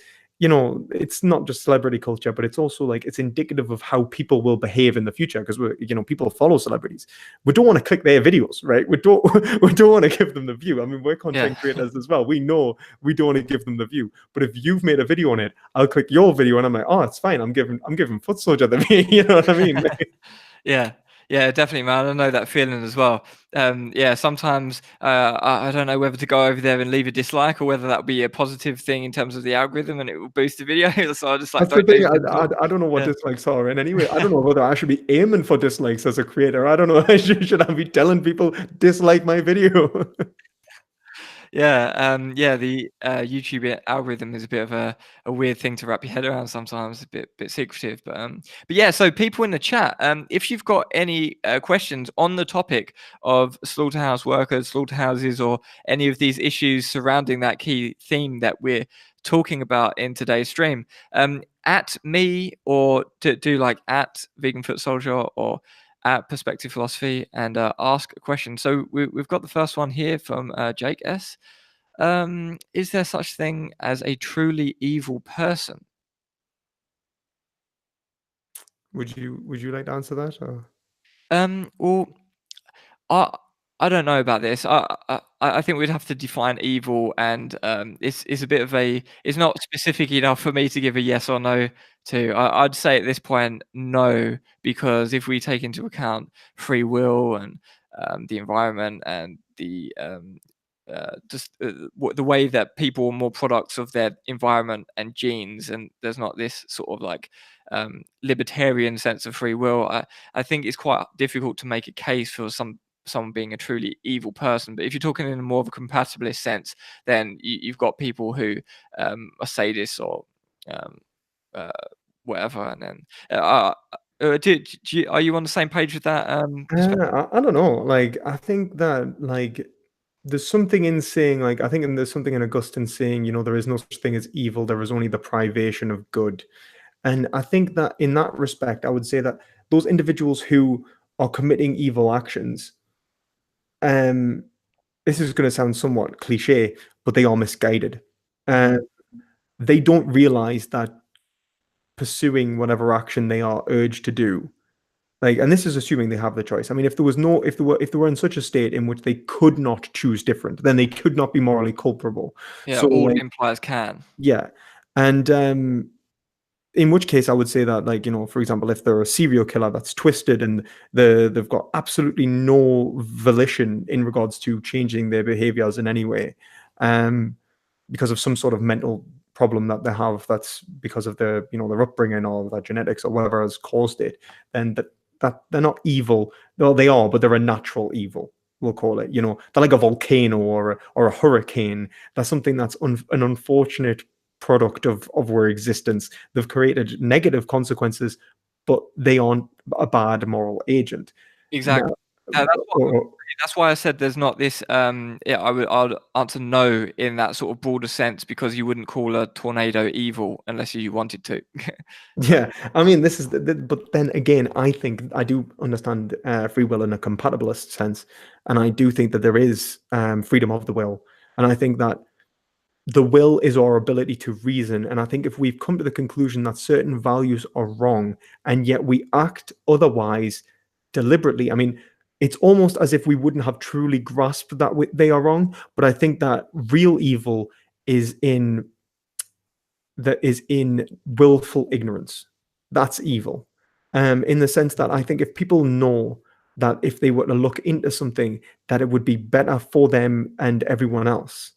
Speaker 2: it's not just celebrity culture, but it's also like it's indicative of how people will behave in the future. Because people follow celebrities. We don't want to click their videos, right? We don't want to give them the view. I mean, we're content creators as well. We know we don't want to give them the view. But if you've made a video on it, I'll click your video and I'm like, oh, it's fine. I'm giving Foot Soldier the view. You know what I mean?
Speaker 1: Yeah, definitely, man. I know that feeling as well. Yeah, sometimes I don't know whether to go over there and leave a dislike or whether that would be a positive thing in terms of the algorithm and it will boost the video. So I just like,
Speaker 2: that's the thing. I don't know what dislikes are. And anyway, I don't know whether I should be aiming for dislikes as a creator. I don't know. Should I be telling people dislike my video?
Speaker 1: Yeah, the YouTube algorithm is a bit of a weird thing to wrap your head around sometimes, a bit secretive. But yeah, so people in the chat, if you've got any questions on the topic of slaughterhouse workers, slaughterhouses, or any of these issues surrounding that key theme that we're talking about in today's stream, at me or do like at Vegan Foot Soldier or at Perspective Philosophy and ask a question. So we've got the first one here from Jake S. Is there such thing as a truly evil person?
Speaker 2: Would you like to answer that? Or?
Speaker 1: Well, I don't know about this. I think we'd have to define evil, and it's a bit of it's not specific enough for me to give a yes or no to. I'd say at this point no, because if we take into account free will and the environment and the the way that people are more products of their environment and genes, and there's not this sort of like libertarian sense of free will. I think it's quite difficult to make a case for someone being a truly evil person. But if you're talking in a more of a compatibilist sense, then you've got people who are sadists or whatever. And then are you on the same page with that?
Speaker 2: I don't know. Like, I think that like there's something in saying, like, I think there's something in Augustine saying, there is no such thing as evil. There is only the privation of good. And I think that in that respect, I would say that those individuals who are committing evil actions, this is going to sound somewhat cliche, but they are misguided. They don't realize that pursuing whatever action they are urged to do, like, and this is assuming they have the choice. I mean, if they were in such a state in which they could not choose different, then they could not be morally culpable.
Speaker 1: Yeah,
Speaker 2: so
Speaker 1: all
Speaker 2: like,
Speaker 1: implies can.
Speaker 2: Yeah, and in which case I would say that, like, for example, if they're a serial killer that's twisted and they've got absolutely no volition in regards to changing their behaviors in any way, because of some sort of mental problem that they have, that's because of their their upbringing or their genetics or whatever has caused it, then that they're not evil. Well, they are, but they're a natural evil, we'll call it. They're like a volcano or a hurricane. That's something that's an unfortunate product of our existence. They've created negative consequences, but they aren't a bad moral agent.
Speaker 1: Exactly. That's why I said there's not this. Yeah, I'd answer no in that sort of broader sense, because you wouldn't call a tornado evil unless you wanted to.
Speaker 2: Yeah, I mean, this is but then again, I think I do understand free will in a compatibilist sense, and I do think that there is freedom of the will, and I think that the will is our ability to reason, and I think if we've come to the conclusion that certain values are wrong, and yet we act otherwise deliberately, I mean, it's almost as if we wouldn't have truly grasped that they are wrong. But I think that real evil is in willful ignorance. That's evil. In the sense that I think if people know that if they were to look into something, that it would be better for them and everyone else,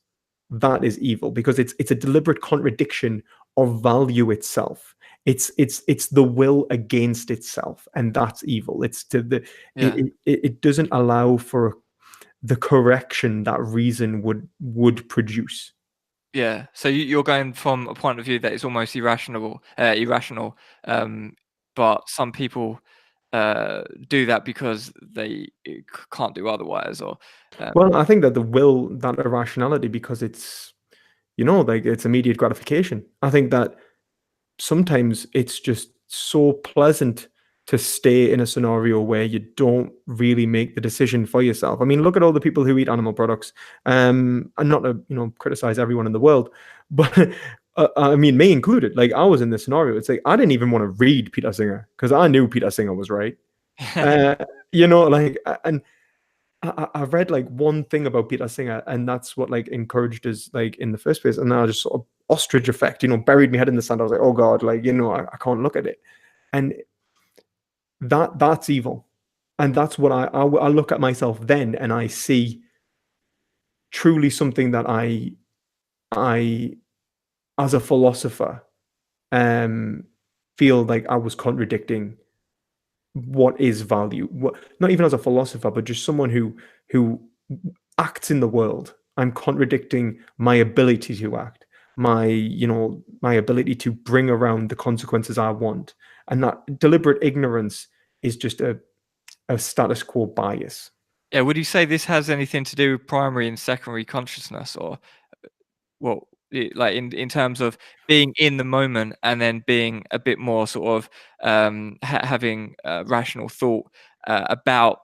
Speaker 2: that is evil, because it's a deliberate contradiction of value itself. It's the will against itself, and that's evil.
Speaker 1: Yeah.
Speaker 2: It doesn't allow for the correction that reason would produce.
Speaker 1: Yeah. So you're going from a point of view that it's almost irrational. But some people do that because they can't do otherwise, or
Speaker 2: Well, I think that the will, that irrationality, because it's, like it's immediate gratification. I think that sometimes it's just so pleasant to stay in a scenario where you don't really make the decision for yourself. I mean, look at all the people who eat animal products. And not to, criticize everyone in the world, but I mean, me included. Like, I was in this scenario. It's like I didn't even want to read Peter Singer because I knew Peter Singer was right. Uh, like, and I read like one thing about Peter Singer, and that's what like encouraged us like in the first place. And then I just sort of ostrich effect, buried my head in the sand. I was like, oh God, like, I can't look at it. And that's evil. And that's what I look at myself then, and I see truly something that I as a philosopher feel like I was contradicting what is value. Not even as a philosopher, but just someone who acts in the world. I'm contradicting my ability to act, my ability to bring around the consequences I want. And that deliberate ignorance is just a status quo bias.
Speaker 1: Yeah, would you say this has anything to do with primary and secondary consciousness, or well, like in terms of being in the moment and then being a bit more sort of having rational thought about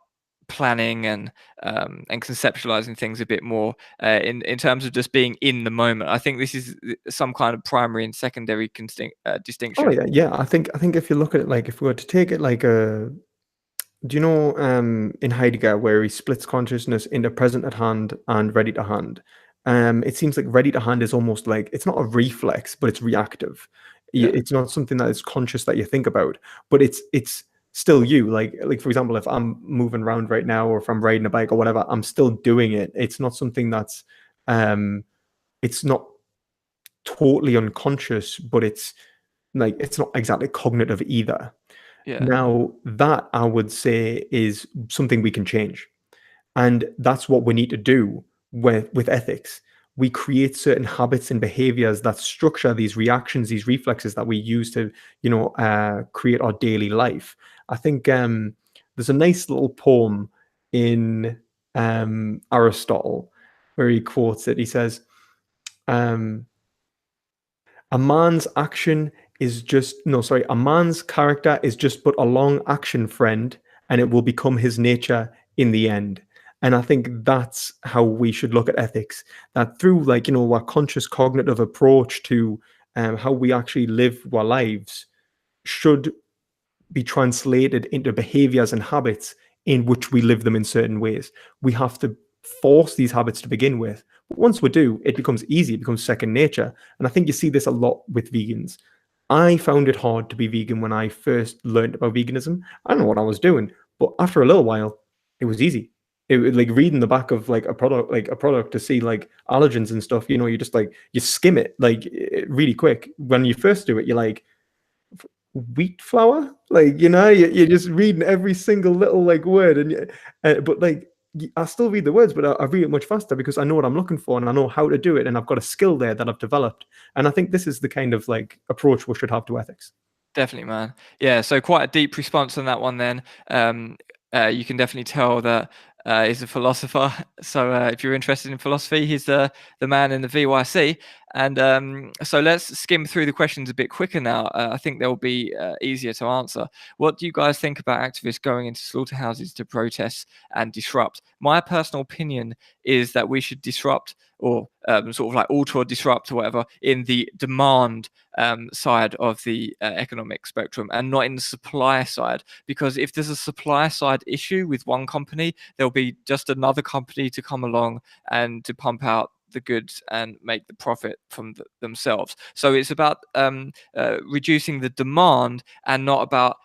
Speaker 1: planning and conceptualizing things a bit more in terms of just being in the moment? I think this is some kind of primary and secondary distinction.
Speaker 2: Oh yeah. I think if you look at it, like if we were to take it like do you know in Heidegger where he splits consciousness into present at hand and ready to hand? It seems like ready to hand is almost like it's not a reflex, but it's reactive.
Speaker 1: Yeah.
Speaker 2: It's not something that is conscious that you think about, but it's still you. Like for example, if I'm moving around right now, or if I'm riding a bike or whatever, I'm still doing it. It's not something that's it's not totally unconscious, but it's like it's not exactly cognitive either.
Speaker 1: Yeah.
Speaker 2: Now, that I would say is something we can change. And that's what we need to do with ethics. We create certain habits and behaviors that structure these reactions, these reflexes that we use to, create our daily life. I think there's a nice little poem in Aristotle where he quotes it. He says, a man's action is just no, sorry, a man's character is just but a long action, friend, and it will become his nature in the end. And I think that's how we should look at ethics. That through like, our conscious cognitive approach to how we actually live our lives should be translated into behaviors and habits in which we live them in certain ways. We have to force these habits to begin with. But once we do, it becomes easy, it becomes second nature. And I think you see this a lot with vegans. I found it hard to be vegan when I first learned about veganism. I don't know what I was doing, but after a little while, it was easy. It was like reading the back of like a product to see like allergens and stuff. You just like you skim it like really quick. When you first do it, you're like, wheat flour, like you're just reading every single little like word, and but like I still read the words, but I read it much faster because I know what I'm looking for and I know how to do it, and I've got a skill there that I've developed. And I think this is the kind of like approach we should have to ethics.
Speaker 1: Definitely, man. Yeah, so quite a deep response on that one then. You can definitely tell that he's a philosopher. So if you're interested in philosophy, he's the man in the VYC. And so let's skim through the questions a bit quicker now. I think they'll be easier to answer. What do you guys think about activists going into slaughterhouses to protest and disrupt? My personal opinion is that we should disrupt, or sort of like alter or disrupt or whatever, in the demand side of the economic spectrum, and not in the supply side. Because if there's a supply side issue with one company, there'll be just another company to come along and to pump out the goods and make the profit from themselves. So it's about reducing the demand and not about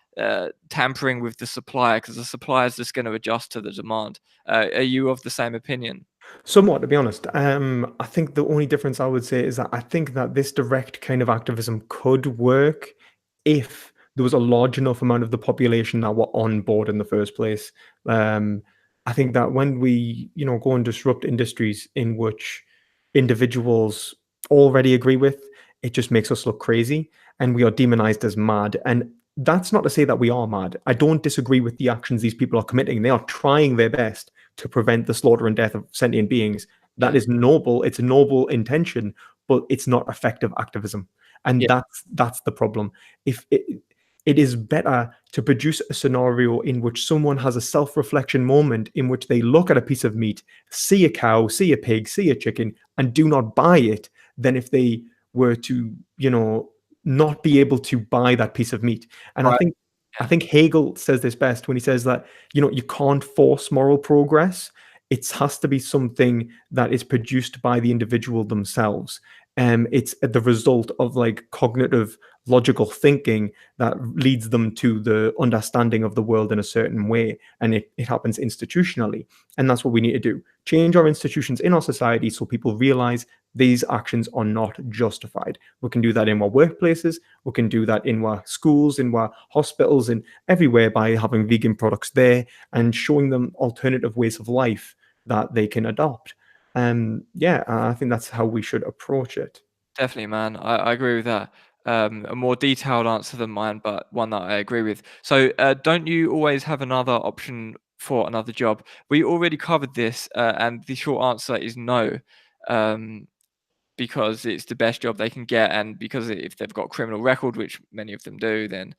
Speaker 1: tampering with the supply, because the supply is just going to adjust to the demand. Are you of the same opinion?
Speaker 2: Somewhat, to be honest. I think the only difference I would say is that I think that this direct kind of activism could work if there was a large enough amount of the population that were on board in the first place. I think that when we, go and disrupt industries in which individuals already agree with, it just makes us look crazy and we are demonized as mad. And that's not to say that we are mad. I don't disagree with the actions these people are committing. They are trying their best to prevent the slaughter and death of sentient beings. That
Speaker 1: Yeah.
Speaker 2: is noble. It's a noble intention, but it's not effective activism. And
Speaker 1: Yeah.
Speaker 2: that's the problem. If it is better to produce a scenario in which someone has a self-reflection moment in which they look at a piece of meat, see a cow, see a pig, see a chicken, and do not buy it, than if they were to, not be able to buy that piece of meat. And
Speaker 1: Right.
Speaker 2: I think Hegel says this best when he says that, you can't force moral progress. It has to be something that is produced by the individual themselves. It's the result of like cognitive, logical thinking that leads them to the understanding of the world in a certain way. And it happens institutionally. And that's what we need to do. Change our institutions in our society so people realize these actions are not justified. We can do that in our workplaces. We can do that in our schools, in our hospitals, and everywhere by having vegan products there and showing them alternative ways of life that they can adopt. Yeah, I think that's how we should approach it.
Speaker 1: Definitely, man. I agree with that. A more detailed answer than mine, but one that I agree with. So, don't you always have another option for another job? We already covered this, and the short answer is no, um, because it's the best job they can get, and because if they've got a criminal record, which many of them do, then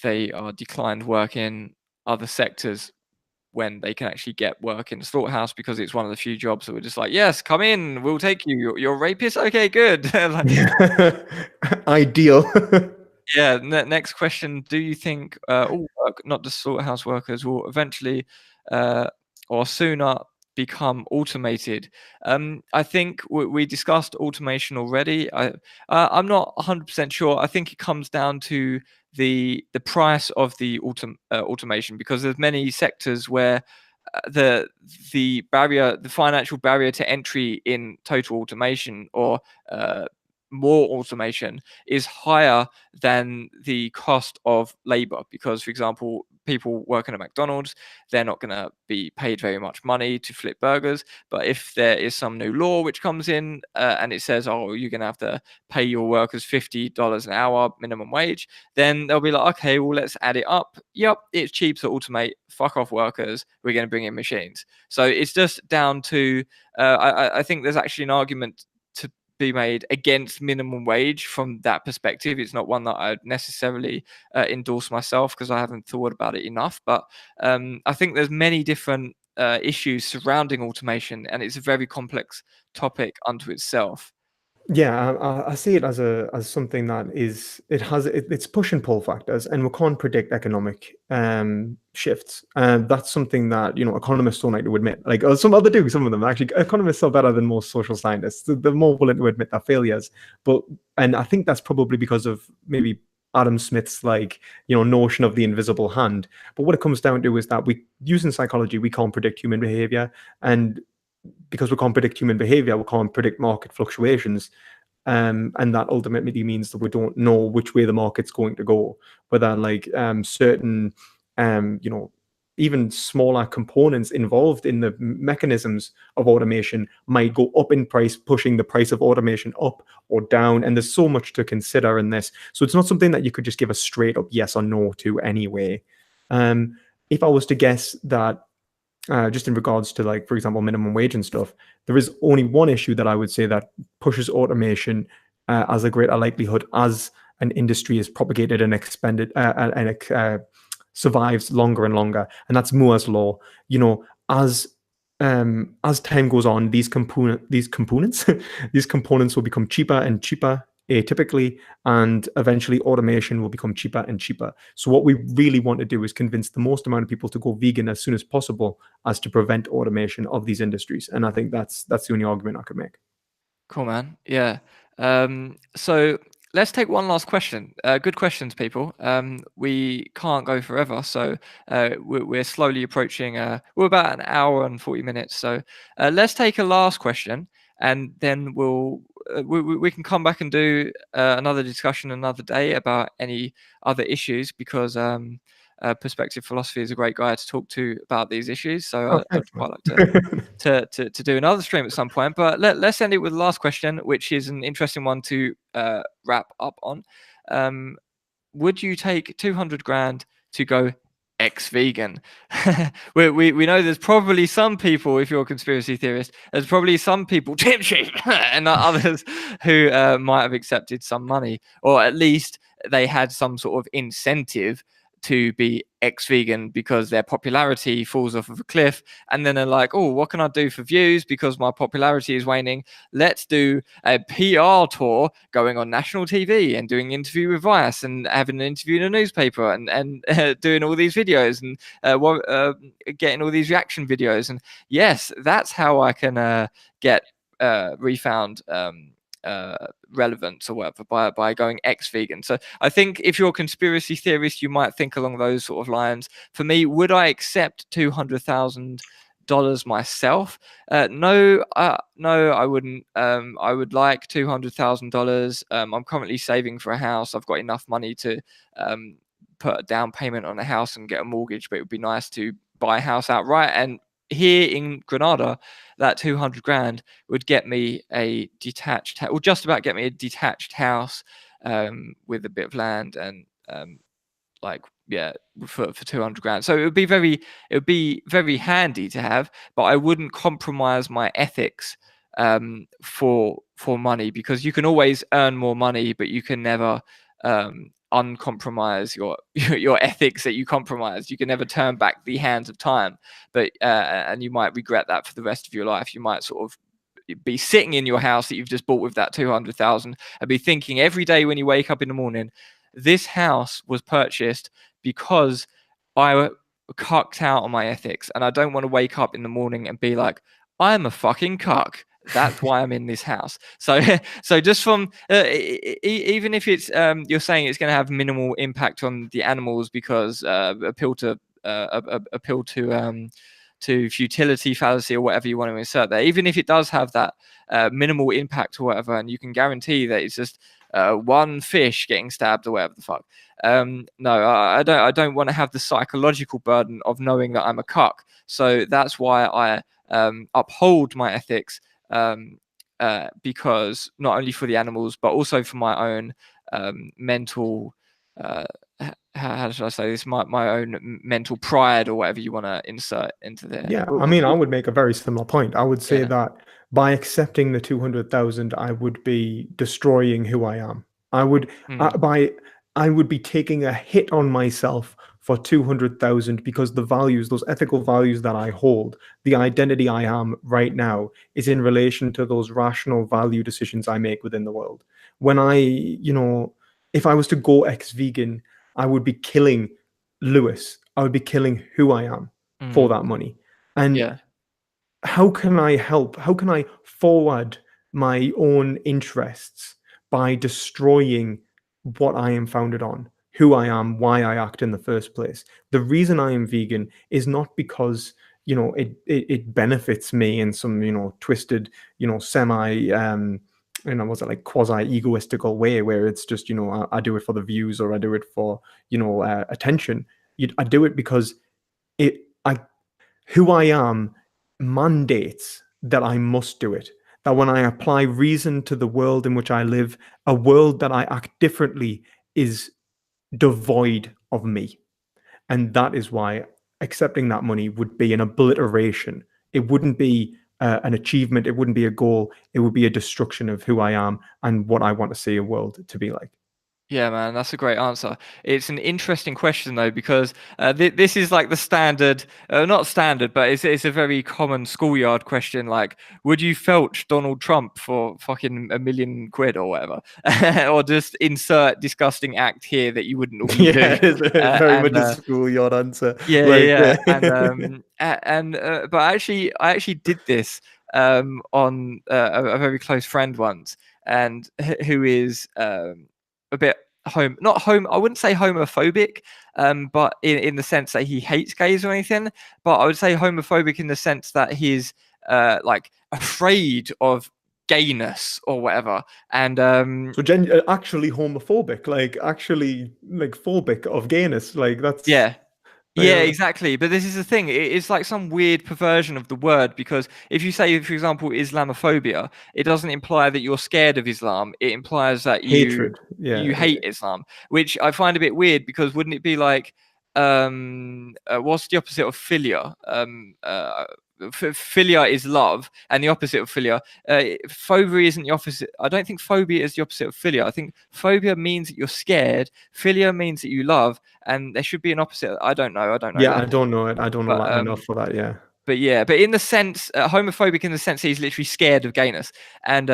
Speaker 1: they are declined work in other sectors when they can actually get work in the slaughterhouse, because it's one of the few jobs that we're just like, yes, come in, we'll take you. You're a rapist, okay, good. Like,
Speaker 2: Ideal.
Speaker 1: yeah. Next question: do you think all work, not just slaughterhouse workers, will eventually uh, or sooner become automated? I think we discussed automation already. I'm not 100% sure. I think it comes down to the price of the automation, because there's many sectors where the barrier, the financial barrier to entry in total automation, or more automation, is higher than the cost of labor. Because, for example, people working at McDonald's, they're not going to be paid very much money to flip burgers. But if there is some new law which comes in and it says, oh, you're going to have to pay your workers $50 an hour minimum wage, then they'll be like, okay, well, let's add it up. Yep, it's cheap to automate. Fuck off workers. We're going to bring in machines. So it's just down to, I think there's actually an argument to be made against minimum wage from that perspective. It's not one that I'd necessarily endorse myself, because I haven't thought about it enough. But I think there's many different issues surrounding automation, and it's a very complex topic unto itself.
Speaker 2: Yeah, I see it as something that it's push and pull factors, and we can't predict economic shifts. And that's something that economists don't like to admit. Like some other do, some of them actually. Economists are better than most social scientists. They're more willing to admit their failures. And I think that's probably because of maybe Adam Smith's notion of the invisible hand. But what it comes down to is that we using psychology, we can't predict human behavior, and because we can't predict human behavior, we can't predict market fluctuations. And that ultimately means that we don't know which way the market's going to go, whether certain, even smaller components involved in the mechanisms of automation might go up in price, pushing the price of automation up or down. And there's so much to consider in this. So it's not something that you could just give a straight up yes or no to anyway. if I was to guess that, just in regards to, like, for example, minimum wage and stuff, there is only one issue that I would say that pushes automation as a greater likelihood as an industry is propagated and expanded and survives longer and longer, and that's Moore's law. You know, as time goes on, these components these components will become cheaper and cheaper atypically, and eventually automation will become cheaper and cheaper. So what we really want to do is convince the most amount of people to go vegan as soon as possible, as to prevent automation of these industries. And I think that's the only argument I could make.
Speaker 1: Cool, man. Yeah. So let's take one last question. Good questions, people. We can't go forever, so we're slowly approaching. We're about an hour and 40 minutes. So let's take a last question, and then we can come back and do another discussion another day about any other issues, because perspective philosophy is a great guy to talk to about these issues. So I'd quite like to do another stream at some point. But let's end it with the last question, which is an interesting one to wrap up on. Would you take 200 grand to go ex-vegan? we know there's probably some people, if you're a conspiracy theorist, there's probably some people, tip sheep, and others who might have accepted some money, or at least they had some sort of incentive to be ex-vegan because their popularity falls off of a cliff, and then they're like, oh, what can I do for views because my popularity is waning? Let's do a PR tour, going on national TV and doing an interview with Vice and having an interview in a newspaper, and doing all these videos and getting all these reaction videos. And yes, that's how I can get refound relevance or whatever by going ex-vegan. So I think if you're a conspiracy theorist, you might think along those sort of lines. For me, would I accept $200,000 myself? No, I wouldn't. I would like $200,000. I'm currently saving for a house. I've got enough money to put a down payment on a house and get a mortgage, but it would be nice to buy a house outright. And here in Granada, that 200 grand would get me a detached, or just about get me a detached house with a bit of land, and for 200 grand. So it would be very handy to have, but I wouldn't compromise my ethics for money, because you can always earn more money, but you can never uncompromise your ethics that you compromised. You can never turn back the hands of time, but and you might regret that for the rest of your life. You might sort of be sitting in your house that you've just bought with that 200,000 and be thinking every day when you wake up in the morning, this house was purchased because I cucked out on my ethics, and I don't want to wake up in the morning and be like, I'm a fucking cuck. That's why I'm in this house. So just from even if it's you're saying it's going to have minimal impact on the animals because appeal to futility fallacy or whatever you want to insert there, even if it does have that minimal impact or whatever, and you can guarantee that it's just one fish getting stabbed or whatever the fuck. No, I don't want to have the psychological burden of knowing that I'm a cuck. So that's why I uphold my ethics, because not only for the animals but also for my own mental how should I say this, my own mental pride or whatever you want to insert into there.
Speaker 2: Yeah, I mean, I would make a very similar point. I would say that by accepting the 200,000, I would be destroying who I am. I would I would be taking a hit on myself for 200,000, because the values, those ethical values that I hold, the identity I am right now, is in relation to those rational value decisions I make within the world. When if I was to go ex-vegan, I would be killing Lewis. I would be killing who I am for that money. And how can I help? How can I forward my own interests by destroying what I am founded on, who I am, why I act in the first place? The reason I am vegan is not because it benefits me in some twisted semi was it like quasi egoistical way where it's just I do it for the views, or I do it for attention. I do it because who I am mandates that I must do it. That when I apply reason to the world in which I live, a world that I act differently is devoid of me. And that is why accepting that money would be an obliteration. It wouldn't be an achievement. It wouldn't be a goal. It would be a destruction of who I am and what I want to see a world to be like.
Speaker 1: Yeah, man, that's a great answer. It's an interesting question though, because this is like the standard, not standard, but it's a very common schoolyard question. Like, would you felch Donald Trump for fucking £1 million or whatever, or just insert disgusting act here that you wouldn't normally do?
Speaker 2: Yeah, it's very
Speaker 1: And
Speaker 2: much a schoolyard answer.
Speaker 1: yeah,
Speaker 2: Like,
Speaker 1: yeah, but I actually did this on a very close friend once, and who is a bit not home. I wouldn't say homophobic, but in the sense that he hates gays or anything. But I would say homophobic in the sense that he's like afraid of gayness or whatever. And
Speaker 2: so actually homophobic, like actually like phobic of gayness, like that's
Speaker 1: yeah.
Speaker 2: like,
Speaker 1: Yeah, exactly. But this is the thing. It's like some weird perversion of the word, because if you say, for example, Islamophobia, it doesn't imply that you're scared of Islam. It implies that
Speaker 2: hatred.
Speaker 1: you
Speaker 2: Yeah,
Speaker 1: hate Islam, which I find a bit weird, because wouldn't it be like what's the opposite of philia? Philia is love, and the opposite of philia, phobia isn't the opposite. I don't think phobia is the opposite of philia. I think phobia means that you're scared, philia means that you love, and there should be an opposite. I don't know
Speaker 2: yeah.
Speaker 1: that.
Speaker 2: I don't know it. I don't know
Speaker 1: but
Speaker 2: Latin enough for that. Yeah.
Speaker 1: but in the sense, homophobic in the sense he's literally scared of gayness, and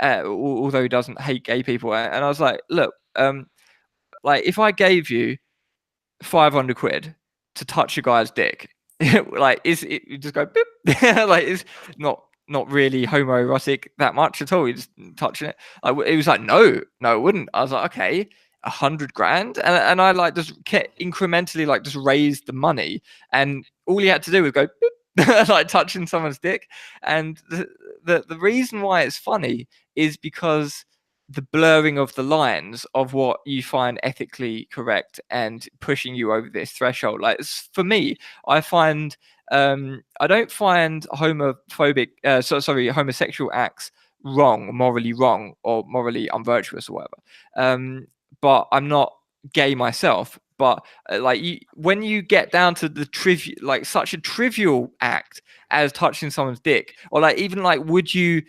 Speaker 1: although he doesn't hate gay people. And I was like, look, like if I gave you 500 quid to touch a guy's dick, like is it, you just go boop. Like it's not really homoerotic that much at all. You just touching it. It was like, no, it wouldn't. I was like, okay, 100 grand, and I like just kept incrementally like just raised the money, and all he had to do was go boop, like touching someone's dick. And the reason why it's funny is because the blurring of the lines of what you find ethically correct and pushing you over this threshold. Like for me, I find I don't find homosexual acts morally wrong or morally unvirtuous or whatever. But I'm not gay myself. But when you get down to the like such a trivial act as touching someone's dick, or like even like would you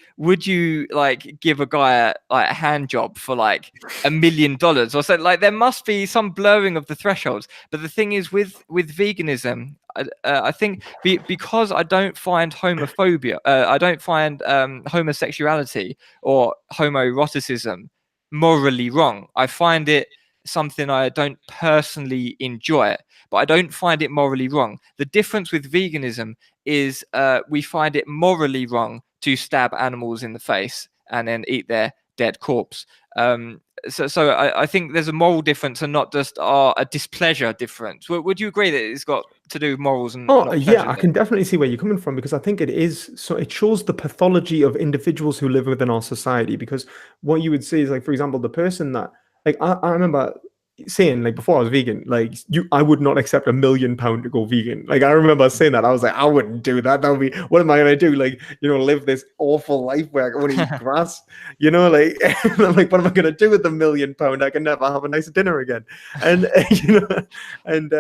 Speaker 1: like give a guy a hand job for like $1 million or so? Like there must be some blurring of the thresholds. But the thing is with veganism, I think because I don't find homophobia, I don't find homosexuality or homoeroticism morally wrong. I find it something I don't personally enjoy, but I don't find it morally wrong. The difference with veganism is we find it morally wrong to stab animals in the face and then eat their dead corpse. So I think there's a moral difference and not just a displeasure difference. Would you agree that it's got to do with morals and
Speaker 2: Oh,
Speaker 1: not
Speaker 2: yeah,
Speaker 1: pleasure
Speaker 2: I
Speaker 1: then?
Speaker 2: can definitely see where you're coming from, because I think it is so it shows the pathology of individuals who live within our society. Because what you would see is, like, for example, the person that, like, I remember saying, like, before I was vegan, like, I would not accept £1 million to go vegan. Like, I remember saying that. I was like, I wouldn't do that. That would be, what am I gonna do? Like, live this awful life where I want to eat grass, like, I'm like, what am I gonna do with £1 million? I can never have a nice dinner again. And and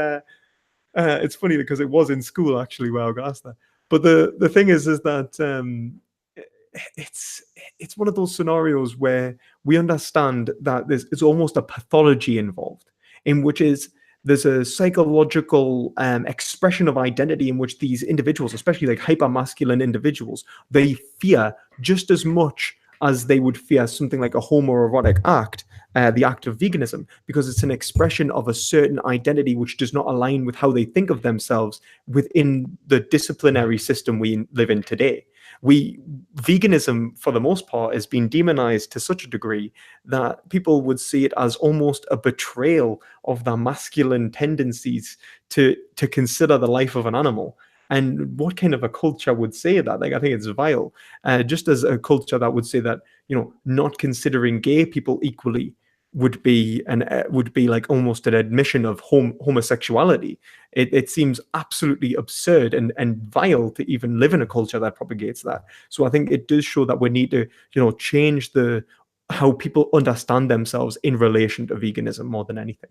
Speaker 2: it's funny because it was in school actually where I got asked that. But the thing is that it's one of those scenarios where we understand that it's almost a pathology involved, in which there's a psychological expression of identity in which these individuals, especially like hypermasculine individuals, they fear just as much as they would fear something like a homoerotic act, the act of veganism, because it's an expression of a certain identity which does not align with how they think of themselves within the disciplinary system we live in today. Veganism, for the most part, has been demonized to such a degree that people would see it as almost a betrayal of their masculine tendencies to consider the life of an animal. And what kind of a culture would say that? Like, I think it's vile. Just as a culture that would say that, not considering gay people equally would be like almost an admission of homosexuality. It seems absolutely absurd and vile to even live in a culture that propagates that. So I think it does show that we need to, change how people understand themselves in relation to veganism more than anything.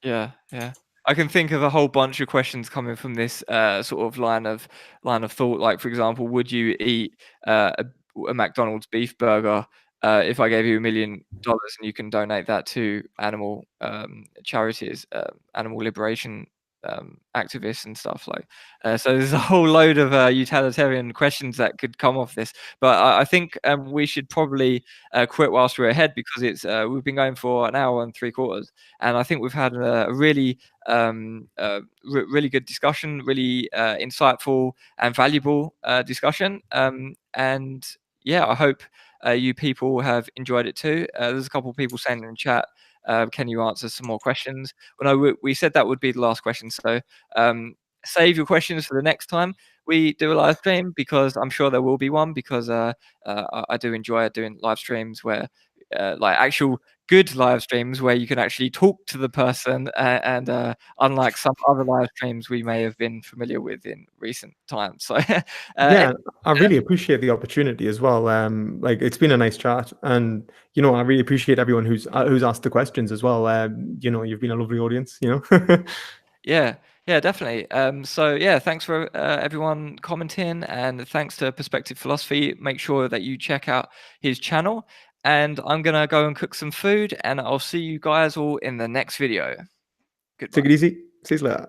Speaker 1: Yeah, yeah. I can think of a whole bunch of questions coming from this sort of line of thought. Like, for example, would you eat a McDonald's beef burger if I gave you $1 million and you can donate that to animal charities, animal liberation activists and stuff like. So there's a whole load of utilitarian questions that could come off this. But I think we should probably quit whilst we're ahead, because it's we've been going for an hour and 3/4, and I think we've had a really really good discussion, really insightful and valuable discussion. And yeah, I hope you people have enjoyed it too. There's a couple of people saying in chat, can you answer some more questions? Well, no, we said that would be the last question. So save your questions for the next time we do a live stream, because I'm sure there will be one, because I do enjoy doing live streams where like actual good live streams where you can actually talk to the person, and unlike some other live streams we may have been familiar with in recent times. So
Speaker 2: Yeah, I really appreciate the opportunity as well. Like, it's been a nice chat, and I really appreciate everyone who's asked the questions as well. You've been a lovely audience.
Speaker 1: Yeah, definitely. So yeah, thanks for everyone commenting, and thanks to Perspective Philosophy. Make sure that you check out his channel, and I'm gonna go and cook some food, and I'll see you guys all in the next video. Goodbye.
Speaker 2: Take it easy. See you later.